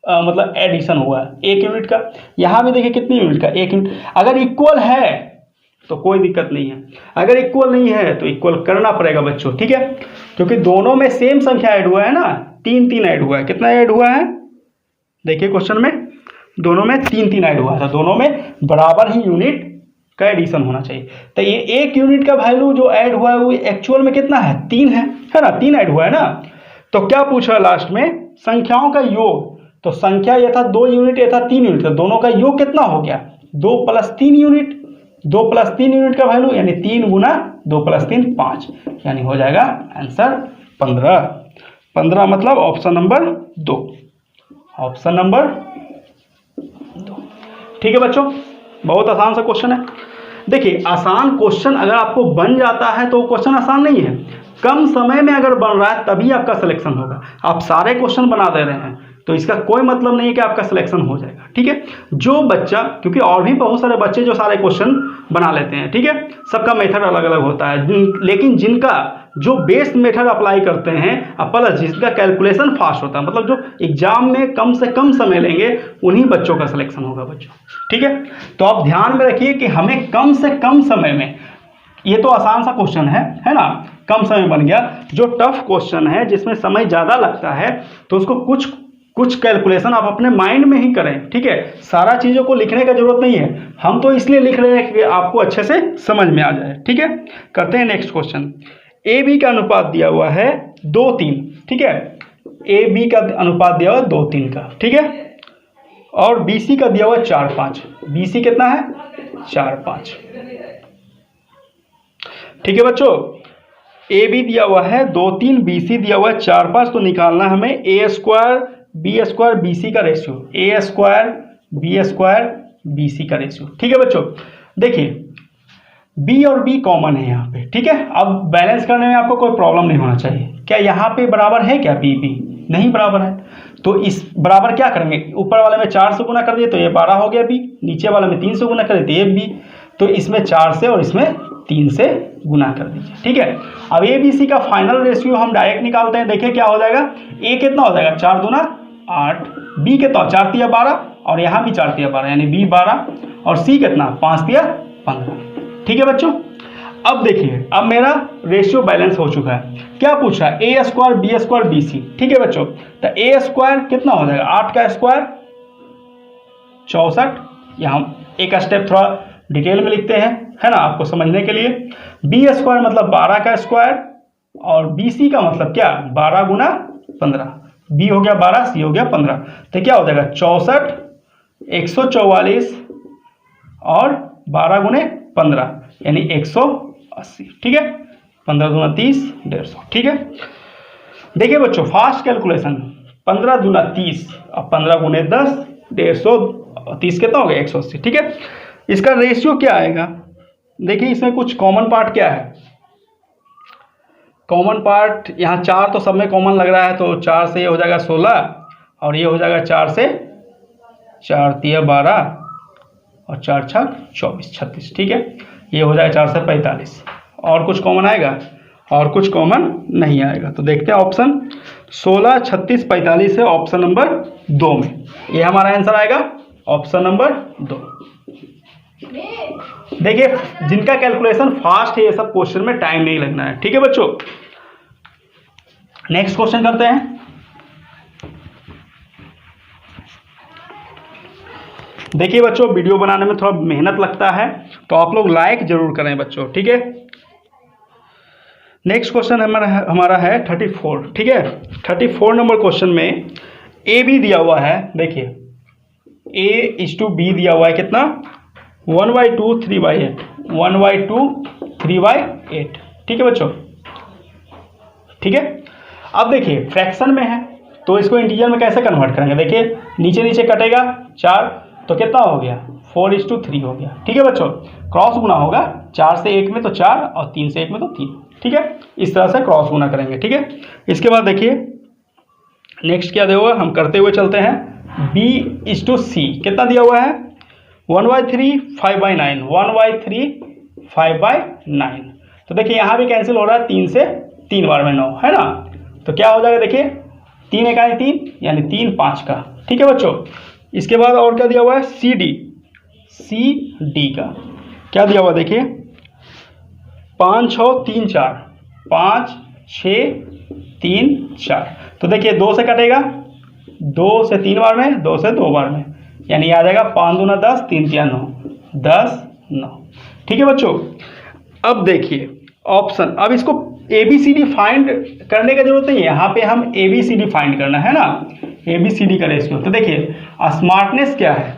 A: मतलब एडिशन हुआ है, 1 यूनिट का। यहाँ भी देखिए कितने यूनिट का, 1 यूनिट। अगर इक्वल है तो कोई दिक्कत नहीं है, अगर इक्वल नहीं है तो इक्वल करना पड़ेगा बच्चों। ठीक है, क्योंकि दोनों में सेम संख्या ऐड हुआ है ना, 3-3 ऐड हुआ है। कितना ऐड हुआ है, देखिए क्वेश्चन में दोनों में 3-3 ऐड हुआ है, तो दोनों में बराबर ही यूनिट का एडिशन होना चाहिए। तो ये 1 यूनिट का वैल्यू जो ऐड हुआ है वो एक्चुअल में कितना है, 3 है ना, 3 ऐड हुआ है ना। तो क्या पूछा लास्ट में, संख्याओं का योग। तो संख्या ये था 2 यूनिट, ये था 3 यूनिट, तो दोनों का योग कितना हो गया, 2 + 3 यूनिट। 2 + 3 यूनिट का वैल्यू यानी 3 गुना 2 + 3 5, यानी हो जाएगा आंसर 15। 15 मतलब ऑप्शन नंबर 2, ऑप्शन नंबर 2। ठीक है बच्चों, बहुत आसान सा क्वेश्चन है। देखिए आसान क्वेश्चन अगर आपको बन जाता है तो क्वेश्चन आसान नहीं है, कम समय में अगर बन रहा है तभी आपका सिलेक्शन होगा। आप सारे क्वेश्चन बना दे रहे हैं तो इसका कोई मतलब नहीं है कि आपका सिलेक्शन हो जाएगा। ठीक है, जो बच्चा, क्योंकि और भी बहुत सारे बच्चे जो सारे क्वेश्चन बना लेते हैं, ठीक है, सबका मेथड अलग अलग होता है, लेकिन जिनका जो बेस्ट मेथड अप्लाई करते हैं प्लस जिसका कैलकुलेशन फास्ट होता है, मतलब जो एग्जाम में कम से कम समय लेंगे, उन्हीं बच्चों का सिलेक्शन होगा बच्चों। ठीक है, तो आप ध्यान में रखिए कि हमें कम से कम समय में, ये तो आसान सा क्वेश्चन है ना, कम समय बन गया। जो टफ क्वेश्चन है जिसमें समय ज़्यादा लगता है तो उसको कुछ कैलकुलेशन आप अपने माइंड में ही करें। ठीक है, सारा चीज़ों को लिखने का जरूरत नहीं है, हम तो इसलिए लिख रहे हैं कि आपको अच्छे से समझ में आ जाए। ठीक है, करते हैं नेक्स्ट क्वेश्चन। ए बी का अनुपात दिया हुआ है 2-3, ठीक है, ए बी का अनुपात दिया हुआ है 2-3 का, ठीक है, और बी सी का दिया हुआ है 4-5। बी सी कितना है, 4-5। ठीक है बच्चों, ए बी दिया हुआ है 2-3, बी सी दिया हुआ है 4-5, तो निकालना हमें A square B square B C का ratio, A square B C का रेशियो। ठीक है बच्चों, देखिए बी और बी कॉमन है यहाँ पे। ठीक है, अब बैलेंस करने में आपको कोई प्रॉब्लम नहीं होना चाहिए। क्या यहाँ पे बराबर है, क्या बी बी नहीं बराबर है, तो इस बराबर क्या करेंगे, ऊपर वाले में 4 से गुना कर दिए तो ये 12 हो गया बी, नीचे वाले में 3 से गुना कर दिए तो ये बी, तो इसमें 4 से और इसमें 3 से गुना कर दीजिए। ठीक है, अब ए बी सी का फाइनल रेशियो हम डायरेक्ट निकालते हैं। देखिए क्या हो जाएगा, ए कितना हो जाएगा 4 दूना 8, बी कितना 4 तिया 12, और यहाँ भी 4 तिया 12, यानी बी 12, और सी कितना 5 तिया 15। ठीक है बच्चों, अब देखिए अब मेरा रेशियो बैलेंस हो चुका है। क्या पूछ रहा है, ए स्क्वायर बी सी। ठीक है बच्चों, तो ए स्क्वायर कितना हो जाएगा, 8 का स्क्वायर 64, यहाँ एक स्टेप थोड़ा डिटेल में लिखते हैं, है ना, आपको समझने के लिए। बी स्क्वायर मतलब 12 का स्क्वायर, और बी सी का मतलब क्या, 12 गुना 15, बी हो गया 12, सी हो गया 15, तो क्या हो जाएगा 64, 144 और 12 गुने 15 यानी 180। ठीक है, 15 दूना 30, 150। ठीक है, देखिए बच्चों फास्ट कैलकुलेशन, 15 दूना 30 और 15 गुने 10, 150, 30 कितना हो गया 180। ठीक है, इसका रेशियो क्या आएगा, देखिए इसमें कुछ कॉमन पार्ट क्या है, कॉमन पार्ट यहाँ 4 तो सब में कॉमन लग रहा है, तो 4 से ये हो जाएगा 16 और ये हो जाएगा 4 से 4 तिया 12 और 4 छक 24 36, ठीक है। ये हो जाएगा 4 से 45। और कुछ कॉमन आएगा? और कुछ कॉमन नहीं आएगा। तो देखते हैं ऑप्शन 16 36 45 है ऑप्शन नंबर 2 में। ये हमारा आंसर आएगा ऑप्शन नंबर 2। देखिए जिनका कैलकुलेशन फास्ट है ये सब क्वेश्चन में टाइम नहीं लगना है, ठीक है बच्चों। नेक्स्ट क्वेश्चन करते हैं। देखिए बच्चों वीडियो बनाने में थोड़ा मेहनत लगता है, तो आप लोग लाइक जरूर करें बच्चों, ठीक है। नेक्स्ट क्वेश्चन हमारा है 34, ठीक है। 34 नंबर क्वेश्चन में ए बी दिया हुआ है। देखिए A:B दिया हुआ है कितना? 1/2 3/8, 1/2 3/8, ठीक है बच्चों, ठीक है। अब देखिए फ्रैक्शन में है तो इसको इंटीजर में कैसे कन्वर्ट करेंगे? देखिए नीचे नीचे कटेगा 4 तो कितना हो गया? 4:3 हो गया, ठीक है बच्चों। क्रॉस गुना होगा 4 से 1 में तो 4 और 3 से 1 में तो 3, ठीक है। इस तरह से क्रॉस गुना करेंगे, ठीक है। इसके बाद देखिए नेक्स्ट क्या दिया हुआ, हम करते हुए चलते हैं। B:C कितना दिया हुआ है? 1/3 5/9, 1/3 5/9। तो देखिए यहाँ भी कैंसिल हो रहा है, 3 से 3 बार में 9 है ना, तो क्या हो जाएगा? देखिए 3 एकाई 3 यानी 3 5 का, ठीक है बच्चों। इसके बाद और क्या दिया हुआ है? CD का क्या दिया हुआ? देखिए 5 6 3 4, 5 6 3 4। तो देखिए 2 से कटेगा, 2 से 3 बार में, 2 से 2 बार में, यानी आ जाएगा 5 दूना 10, 3 तिया 9, 10 9, ठीक है बच्चों। अब देखिए ऑप्शन, अब इसको ABCD फाइंड करने की जरूरत नहीं है, यहाँ पे हम ABCD फाइंड करना है ना, ABCD का रेशियो। तो देखिए स्मार्टनेस क्या है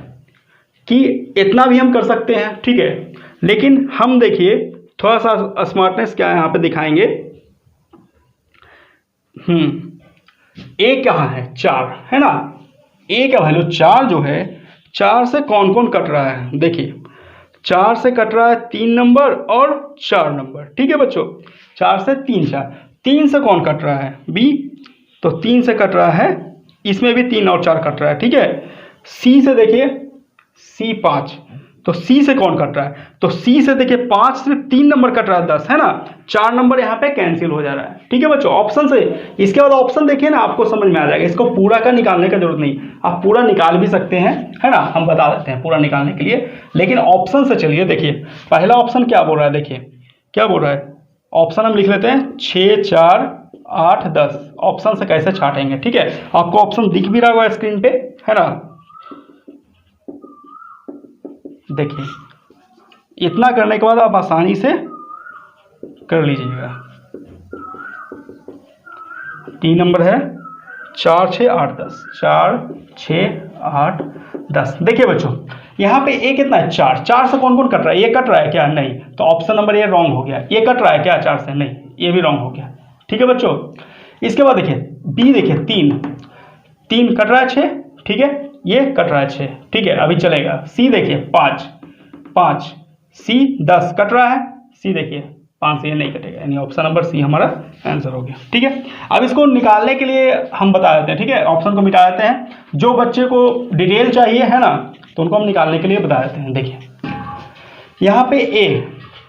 A: कि इतना भी हम कर सकते हैं, ठीक है, लेकिन हम देखिए थोड़ा सा स्मार्टनेस क्या है यहाँ पे दिखाएंगे। ए कहाँ है? 4 है ना, ए का वैल्यू 4 जो है, 4 से कौन कौन कट रहा है? देखिए 4 से कट रहा है 3 नंबर और 4 नंबर, ठीक है बच्चों। 4 से 3 4, 3 से कौन कट रहा है? बी, तो 3 से कट रहा है, इसमें भी 3 और 4 कट रहा है, ठीक है। सी से देखिए C 5, तो C से कौन कट रहा है? तो C से देखिए 5 सिर्फ 3 नंबर कट रहा है, 10 है ना, 4 नंबर यहाँ पे कैंसिल हो जा रहा है, ठीक है बच्चों ऑप्शन से। इसके बाद ऑप्शन देखिए ना, आपको समझ में आ जाएगा। इसको पूरा का निकालने का जरूरत नहीं, आप पूरा निकाल भी सकते हैं, है ना, हम बता देते हैं पूरा निकालने के लिए, लेकिन ऑप्शन से चलिए। देखिए पहला ऑप्शन क्या बोल रहा है? देखिए क्या बोल रहा है? ऑप्शन हम लिख लेते हैं 6 4 8 10। ऑप्शन से कैसे छाटेंगे, ठीक है। आपको ऑप्शन दिख भी रहा होगा स्क्रीन पे, है ना। देखिए इतना करने के बाद आप आसानी से कर लीजिएगा। 3 नंबर है 4 6 8 10, 4 6 8 10। देखिए बच्चों यहाँ पे ए कितना है? 4, 4 से कौन कौन कट रहा है? ये कट रहा है क्या? नहीं, तो ऑप्शन नंबर ये रॉन्ग हो गया। ये कट रहा है क्या 4 से? नहीं, ये भी रॉन्ग हो गया, ठीक है बच्चों। इसके बाद देखिए बी, देखिए 3 कट रहा है 6, ठीक है, ये कट रहा है 6, ठीक है, अभी चलेगा। सी देखिए 5, सी 10 कट रहा है, सी देखिए 5 से ये नहीं कटेगा, यानी ऑप्शन नंबर सी हमारा आंसर हो गया, ठीक है। अब इसको निकालने के लिए हम बता देते हैं, ठीक है, ऑप्शन को मिटा देते हैं। जो बच्चे को डिटेल चाहिए है ना, तो उनको हम निकालने के लिए बता देते हैं। देखिए यहाँ पे ए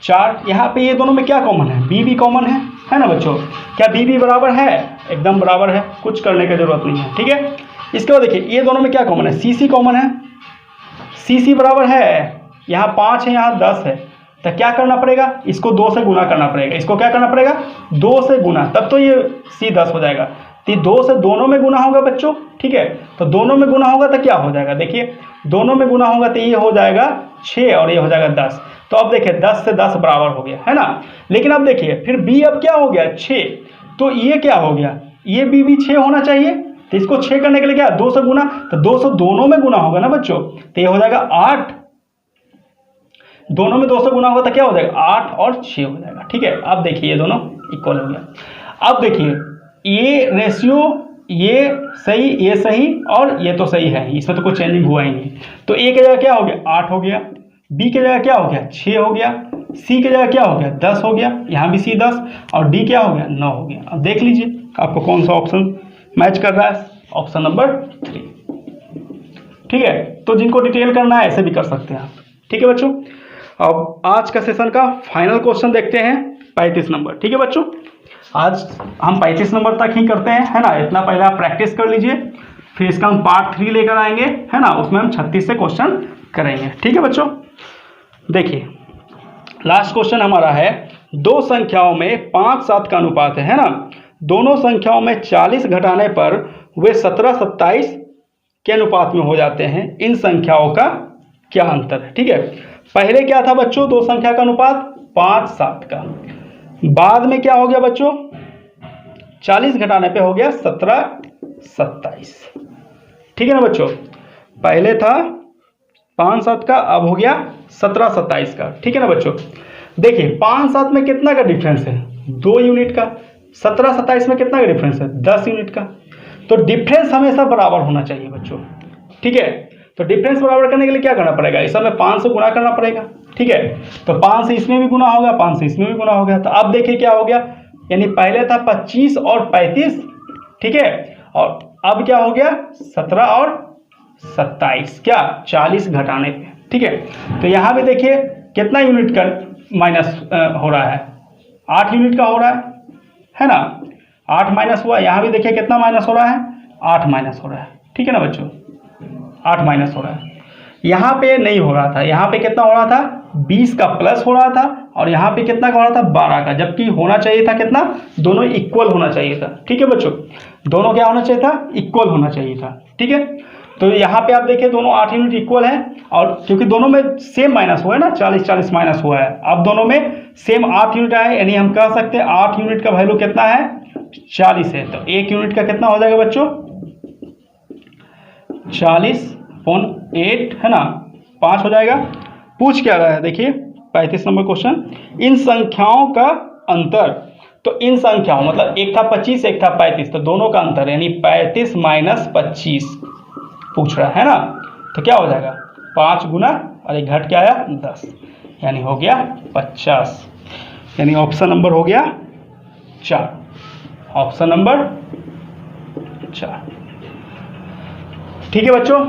A: 4, यहाँ पे ये दोनों में क्या कॉमन है? बी भी कॉमन है ना बच्चों। क्या बी भी बराबर है? एकदम बराबर है, कुछ करने की जरूरत नहीं है, ठीक है। इसके बाद देखिए ये दोनों में क्या कॉमन है? सी सी कॉमन है, सी सी बराबर है, यहाँ 5 है, यहाँ 10 है, तो क्या करना पड़ेगा? इसको 2 से गुना करना पड़ेगा। इसको क्या करना पड़ेगा? 2 से गुना, तब तो ये सी 10 हो जाएगा। तो 2 से दोनों में गुना होगा बच्चों, ठीक है, तो दोनों में गुना होगा तो क्या हो जाएगा? देखिए दोनों में गुना होगा तो ये हो जाएगा 6 और ये हो जाएगा 10। तो अब देखिए 10 से 10 बराबर हो गया, है ना। लेकिन अब देखिए फिर बी अब क्या हो गया? 6, तो ये क्या हो गया? ये बी भी 6 होना चाहिए, तो इसको 6 करने के लिए क्या 2 से गुना, तो 2 से दोनों में गुना होगा ना बच्चों, तो ये हो जाएगा 8। दोनों में 2 से गुना होगा तो क्या हो जाएगा? 8 और 6 हो जाएगा, ठीक है। अब देखिए ये दोनों इक्वल हो गया। अब देखिए ये रेशियो, ये सही और ये तो सही है, इसमें तो कोई चेंजिंग हुआ ही नहीं। तो ए की जगह क्या हो गया? 8 हो गया, बी की जगह क्या हो गया? 6 हो गया, सी की जगह क्या हो गया 10 हो गया, यहाँ भी सी 10 और डी क्या हो गया 9 हो गया। अब देख लीजिए आपको कौन सा ऑप्शन मैच कर रहा है, ऑप्शन नंबर 3। ठीक है, तो जिनको डिटेल करना है ऐसे भी कर सकते हैं आप। ठीक है बच्चों, अब आज का सेशन का फाइनल क्वेश्चन देखते हैं 35 नंबर। ठीक है बच्चों, आज हम 35 नंबर तक ही करते हैं, है ना। इतना पहले आप प्रैक्टिस कर लीजिए, फिर इसका हम पार्ट 3 लेकर आएंगे, है ना। उसमें हम 36 से क्वेश्चन करेंगे। ठीक है बच्चों, देखिए लास्ट क्वेश्चन हमारा है, दो संख्याओं में 5-7 का अनुपात है ना। दोनों संख्याओं में 40 घटाने पर वे 17-27 के अनुपात में हो जाते हैं। इन संख्याओं का क्या अंतर है। ठीक है, पहले क्या था बच्चों, दो संख्या का अनुपात 5-7 का, बाद में क्या हो गया बच्चों 40 घटाने पे हो गया 17-27। ठीक है ना बच्चों, पहले था 5-7 का, अब हो गया 17-27 का। ठीक है ना बच्चों, देखिए 5-7 में कितना का डिफरेंस है 2 यूनिट का, 17-27 में कितना का डिफरेंस है 10 यूनिट का। तो डिफरेंस हमेशा बराबर होना चाहिए बच्चों। ठीक है, तो डिफरेंस बराबर करने के लिए क्या करना पड़ेगा, इस समय 5 से गुणा करना पड़ेगा। ठीक है, तो 5 से इसमें भी गुना होगा, 5 से इसमें भी गुना हो गया। तो अब देखिए क्या हो गया, यानी पहले था 25 और 35, ठीक है, और अब क्या हो गया 17 और 27, क्या 40 घटाने पे। ठीक है, तो यहाँ भी देखिए कितना यूनिट का माइनस हो रहा है, 8 यूनिट का हो रहा है ना। 8 माइनस हुआ, यहाँ भी देखिए कितना माइनस हो रहा है 8 माइनस हो रहा है। ठीक है ना बच्चों, 8 माइनस हो रहा है। यहाँ पे नहीं हो रहा था, यहाँ पे कितना हो रहा था 20 का प्लस हो रहा था, और यहाँ पे कितना का हो रहा था 12 का, जबकि होना चाहिए था कितना, दोनों इक्वल होना चाहिए था। ठीक है बच्चों, दोनों क्या होना चाहिए था, इक्वल होना चाहिए था। ठीक है, तो यहाँ पे आप देखिए दोनों 8 यूनिट इक्वल है, और क्योंकि दोनों में सेम माइनस हुआ है ना, 40-40 माइनस हुआ है, अब दोनों में सेम 8 यूनिट आए, यानी हम कह सकते हैं 8 यूनिट का वैल्यू कितना है 40 है। तो 1 यूनिट का कितना हो जाएगा बच्चों 40/8 है ना, 5 हो जाएगा। पूछ क्या रहा है देखिए 35 नंबर क्वेश्चन, इन संख्याओं का अंतर। तो इन संख्याओं मतलब एक था 25 एक था 35, तो दोनों का अंतर यानी 35 माइनस 25 पूछ रहा है ना। तो क्या हो जाएगा 5 गुना और एक घट क्या आया 10, यानी हो गया 50, यानी ऑप्शन नंबर हो गया 4, ऑप्शन नंबर 4। ठीक है बच्चों,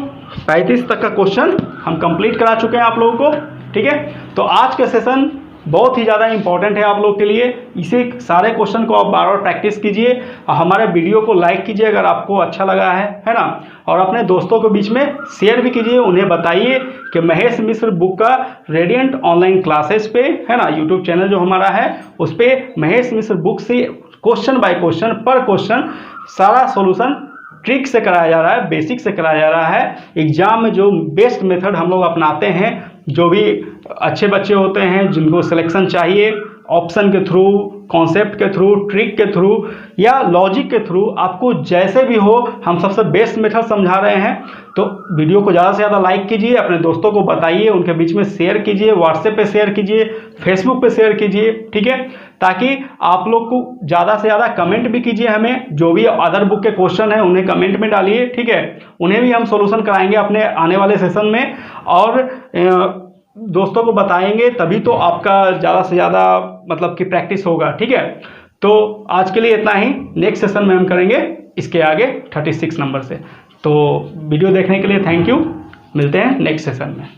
A: 35 तक का क्वेश्चन हम कंप्लीट करा चुके हैं आप लोगों को। ठीक है, तो आज का सेशन बहुत ही ज़्यादा इंपॉर्टेंट है आप लोग के लिए, इसे सारे क्वेश्चन को आप बार बार प्रैक्टिस कीजिए और हमारे वीडियो को लाइक कीजिए अगर आपको अच्छा लगा है ना, और अपने दोस्तों के बीच में शेयर भी कीजिए, उन्हें बताइए कि महेश मिश्र बुक का रेडियंट ऑनलाइन क्लासेस पे, है ना, यूट्यूब चैनल जो हमारा है उस पर महेश मिश्र बुक से क्वेश्चन बाय क्वेश्चन पर क्वेश्चन सारा सोल्यूशन ट्रिक से कराया जा रहा है, बेसिक से कराया जा रहा है। एग्जाम में जो बेस्ट मेथड हम लोग अपनाते हैं, जो भी अच्छे बच्चे होते हैं जिनको सिलेक्शन चाहिए ऑप्शन के थ्रू, कॉन्सेप्ट के थ्रू, ट्रिक के थ्रू या लॉजिक के थ्रू, आपको जैसे भी हो हम सबसे बेस्ट मेथड समझा रहे हैं। तो वीडियो को ज़्यादा से ज़्यादा लाइक कीजिए, अपने दोस्तों को बताइए, उनके बीच में शेयर कीजिए, व्हाट्सएप पे शेयर कीजिए, फेसबुक पे शेयर कीजिए। ठीक है, ताकि आप लोग को ज़्यादा से ज़्यादा कमेंट भी कीजिए, हमें जो भी अदर बुक के क्वेश्चन हैं उन्हें कमेंट में डालिए। ठीक है, उन्हें भी हम सोल्यूशन कराएंगे अपने आने वाले सेशन में, और दोस्तों को बताएंगे, तभी तो आपका ज़्यादा से ज़्यादा मतलब कि प्रैक्टिस होगा। ठीक है, तो आज के लिए इतना ही, नेक्स्ट सेशन में हम करेंगे इसके आगे 36 नंबर से। तो वीडियो देखने के लिए थैंक यू, मिलते हैं नेक्स्ट सेशन में।